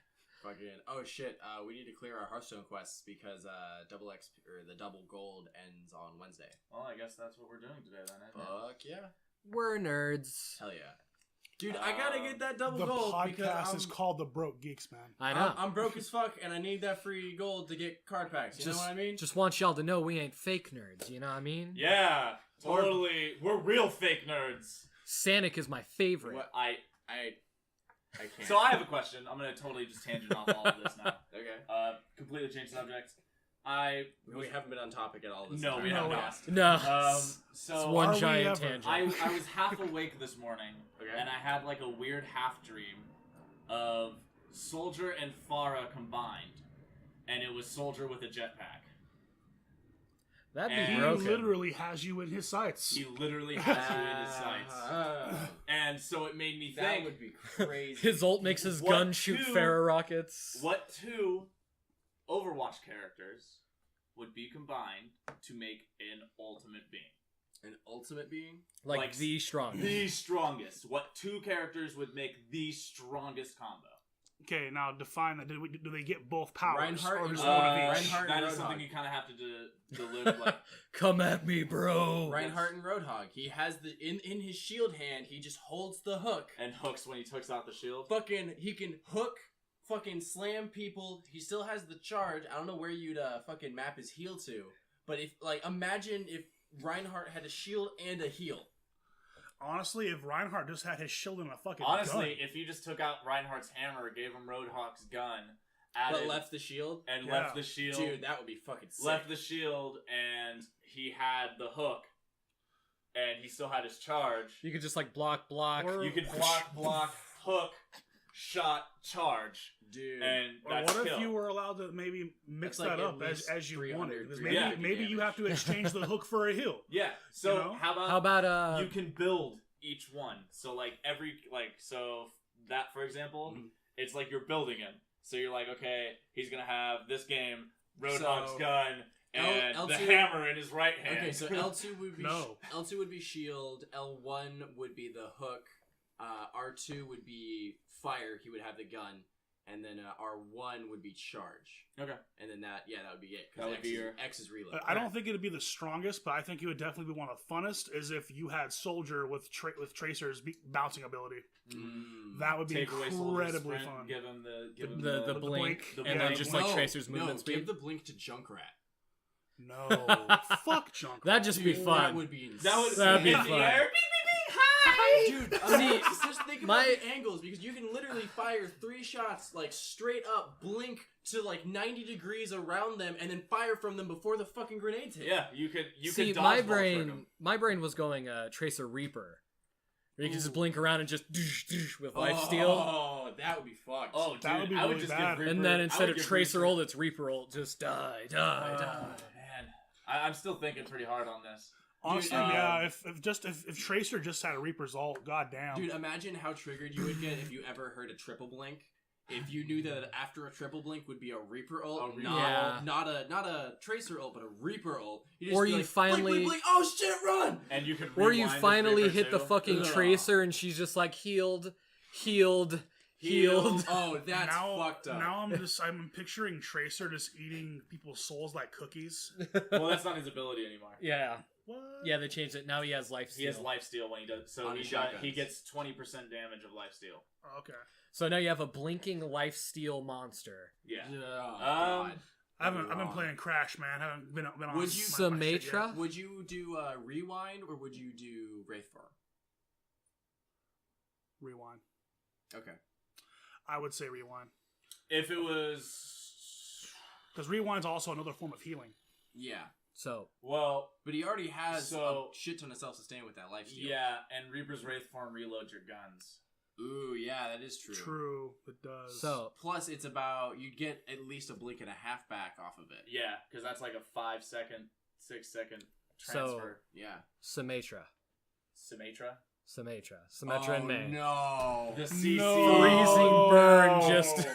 Fucking, oh shit, we need to clear our Hearthstone quests because double XP, or the double gold ends on Wednesday. Well, I guess that's what we're doing today then, isn't it? Fuck yeah. we're nerds. Hell yeah. Dude, I gotta get that double The gold because podcast is called The Broke Geeks, man. I know. I'm broke as fuck and I need that free gold to get card packs. You know what I mean? Just want y'all to know we ain't fake nerds. You know what I mean? Yeah, totally. We're real fake nerds. Sanic is my favorite. What I can't. So I have a question. I'm gonna totally just tangent off all of this now. Okay. Completely change subject. We haven't been on topic at all this No, we entire have podcast. No. So it's one Are we giant ever? tangent. I was half awake this morning, Okay. and I had like a weird half dream of Soldier and Farah combined, and it was Soldier with a jetpack. That'd be And- He broken. literally has you in his sights. He literally has you in his sights, and so it made me that think: would be crazy. His ult makes his What gun shoot two- Farah rockets. what two Overwatch characters would be combined to make an ultimate being? An ultimate being? Like the strongest. The strongest. What two characters would make the strongest combo? Okay, now define that. Do they get both powers? Reinhardt or and just one of Reinhardt each? and That is Roadhog. something you kind of have to deliver. Like, Come at me, bro. Reinhardt and Roadhog. He has the in his shield hand. He just holds the hook. and hooks when he hooks out the shield. Fucking, he can hook. Fucking slam people. He still has the charge. I don't know where you'd fucking map his heal to, but if imagine if Reinhardt had a shield and a heal. Honestly, if Reinhardt just had his shield and a fucking Honestly, gun. if you just took out Reinhardt's hammer, gave him Roadhog's gun, added But left the shield? and Yeah. left the shield. Dude, that would be fucking sick. Left the shield, and he had the hook, and he still had his charge. You could just like block. Or- You could block, hook, shot, charge, Dude. and Or that's what if kill. you were allowed to maybe mix That's like that at up least as you 300, wanted? Because 350 maybe you have to exchange the hook for a heal. Yeah. So You know? how about How about you can build each one? So like so that for example, Mhm. it's like you're building him. So you're like, okay, he's gonna have this game Roadhog's So, gun and L2 the hammer in his right hand. Okay, so L2 would be No. L2 would be shield, L1 would be the hook, R2 would be fire, he would have the gun, and then R1 would be charge. Okay. And then that would be it. 'Cause That would X be is, your- X is reload. I don't think it'd be the strongest, but I think it would definitely be one of the funnest. Is if you had Soldier with Tracer's bouncing ability. Mm. That would be Take away Soldier's incredibly sprint, fun. give him the the blink, the and blink. then just like No, Tracer's movement no, speed? give the blink to Junkrat. No, fuck Junk. That'd just be Dude, fun. That would be insane. That'd be in the fun. air. Dude, just think about my- the angles, because you can literally fire 3 shots like straight up, blink to like 90 degrees around them, and then fire from them before the fucking grenades hit. Yeah, you could See, dodgeball my trick him. brain was going Tracer Reaper. Where you can just blink around and just with lifesteal. Oh, that would be fucked. Oh, dude, That would be I would really just bad. give Reaper, And then I instead would of give Tracer Reaper- ult, it's Reaper ult. Just die. Man, I'm still thinking pretty hard on this. Honestly, Dude, yeah. If Tracer just had a Reaper's ult, goddamn. Dude, imagine how triggered you would get if you ever heard a triple blink. If you knew that after a triple blink would be a Reaper ult, Yeah. not a Tracer ult, but a Reaper ult. Or be you like, finally- blink, blink, blink. Oh shit, run! And you could Or you rewind his finally Reaper hit the too. fucking Ugh. Tracer and she's just like healed. Oh, that's now, fucked up. Now I'm picturing Tracer just eating people's souls like cookies. Well, that's not his ability anymore. Yeah. What? Yeah, they changed it. Now he has life He has steal. lifesteal when he does. So On he his got, shotguns. he gets 20% damage of lifesteal. Oh, okay. So now you have a blinking life steal monster. Yeah. Oh, God. I've been Wrong. playing Crash, man. I haven't been on. Would my you- shit Symmetra? yet. Would you do Rewind or would you do Wraithform? Rewind? Okay. I would say rewind If it was, because rewind's also another form of healing. Yeah. So well, But he already has So- a shit ton of self-sustain with that lifesteal. yeah, and Reaper's Wraith form reloads your guns. Ooh, yeah, that is true. True, it does. so Plus, it's about, you'd get at least a blink and a half back off of it. Yeah, because that's like a 5 second, 6 second So- transfer. Yeah. Symmetra. Symmetra. Symmetra and May. No. The CC. No. Freezing burn just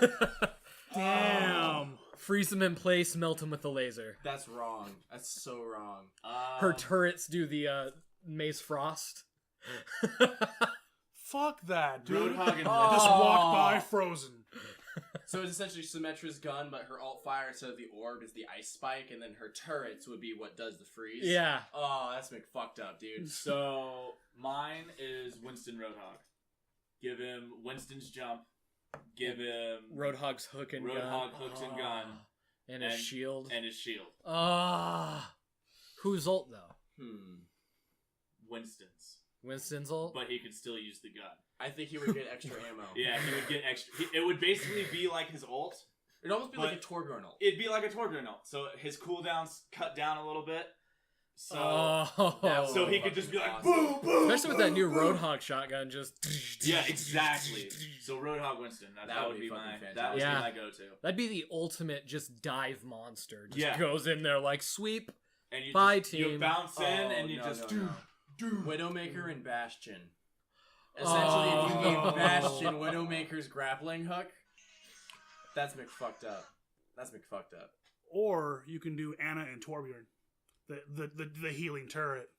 damn. freeze them in place, melt them with the laser. That's wrong. That's so wrong. Her turrets do the Maze Frost. Fuck that, dude. Roadhog and Oh. Just walk by frozen. So it's essentially Symmetra's gun, but her alt fire instead of the orb is the ice spike, and then her turrets would be what does the freeze. Yeah. Oh, that's fucked up, dude. So mine is Winston Roadhog. Give him Winston's jump. Give him Roadhog's hook and Roadhog gun. hooks and gun And his shield. and his shield. Whose ult though? Winston's, Winston's ult? but he could still use the gun. I think he would get extra ammo. Yeah, he would get extra. It would basically be like his ult. It'd almost be like a But- Torbjorn ult. It'd be like a Torbjorn ult. So his cooldowns cut down a little bit. So That so he would could just be like awesome. boom, boom. Especially with that new Roadhog shotgun, just Yeah, exactly. So Roadhog Winston. That would be fucking my fantastic. that would Yeah. be my go-to. That'd be the ultimate just dive monster. Just Yeah. goes in there like sweep. And you Bye, just, you team. bounce in Oh, and you no, just no, no. Widowmaker and Bastion. Essentially, if you Oh. gave Bastion Widowmaker's grappling hook, that's McFucked up. That's McFucked up. Or you can do Anna and Torbjorn, the healing turret.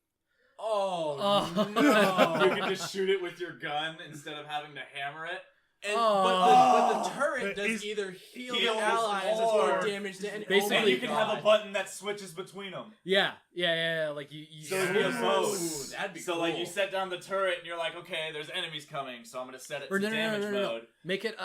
Oh, Oh. you can just shoot it with your gun instead of having to hammer it. And, Oh. but the turret does He's- either heal heals the allies or or damage to enemies. Basically- And you can have a button that switches between them. Yeah. Like you So it'd be a Yes. mode. Ooh, that'd be So cool. like you set down the turret and you're like, okay, there's enemies coming, so I'm gonna set it Or to damage no. mode. make it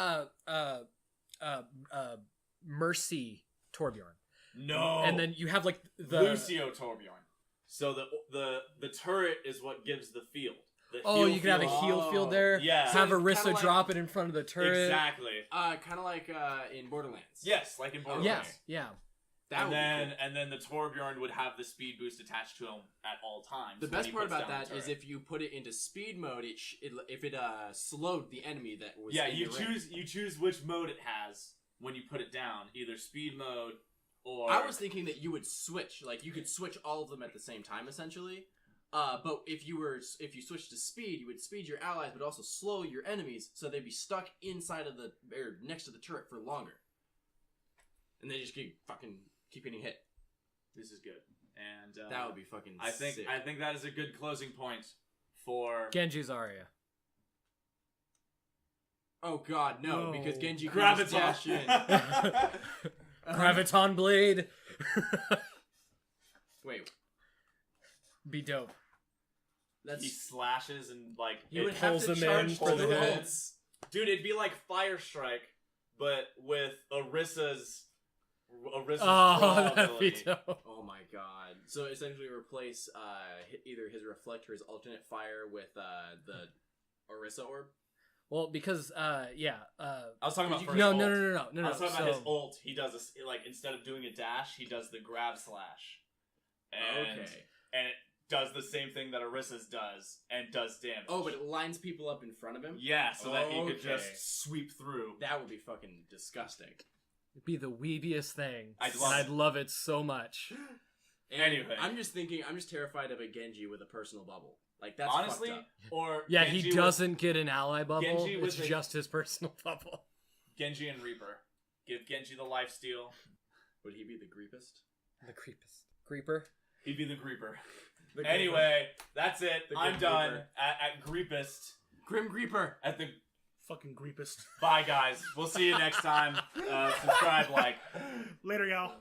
Mercy Torbjorn. No. And then you have like the Lucio Torbjorn. So the turret is what gives the field. The Oh, heal you can have a field. heal field there. Yeah. Have So Arissa kinda like- drop it in front of the turret. Exactly. Kind of like in Borderlands. Yes, like in Borderlands. Yeah. That And then the Torbjorn would have the speed boost attached to him at all times. The when best he part puts about down that the is turret. if you put it into speed mode, if it slowed the enemy that was Yeah, in you your range. choose which mode it has when you put it down, either speed mode or. I was thinking that you would switch, like you could switch all of them at the same time, essentially. But if you switched to speed, you would speed your allies, but also slow your enemies, so they'd be stuck inside of or next to the turret for longer, and they just keep getting hit. This is good, and That would be fucking. I think sick. that is a good closing point for Genji's Arya. Oh God, no! No. Because Genji can just dash in. Graviton Blade. Wait, Be dope. that's he slashes and like he it would have pulls to them charge in for two the hit. ults. Dude, it'd be like Fire Strike, but with Orissa's Oh, draw that'd be ability. dope. Oh my God! So essentially, replace either his reflect or his alternate fire with the Orisa orb. Well, because I was talking about no, first no, ult. no, no, no, no, I no. was talking about his So, ult. He does this like instead of doing a dash, he does the grab slash, and Okay. and it does the same thing that Orissa's does and does damage. Oh, but it lines people up in front of him. yeah, so that he could Okay. just sweep through. That would be fucking disgusting. it'd be the weebiest thing. I'd I'd love it so much. And Anyway. I'm just terrified of a Genji with a personal bubble. Like that's Honestly, fucked up. or Yeah, Genji he with- doesn't get an ally bubble. Genji It's with a- just his personal bubble. Genji and Reaper. Give Genji the lifesteal. Would he be the Greepest? The creeper. He'd be the Creeper. The Creeper. Anyway, that's it. The I'm Grim done Reaper. at Creepest. Grim Creeper. At the Fucking Greepest. bye, guys. We'll see you next time. Subscribe, like. Later, y'all.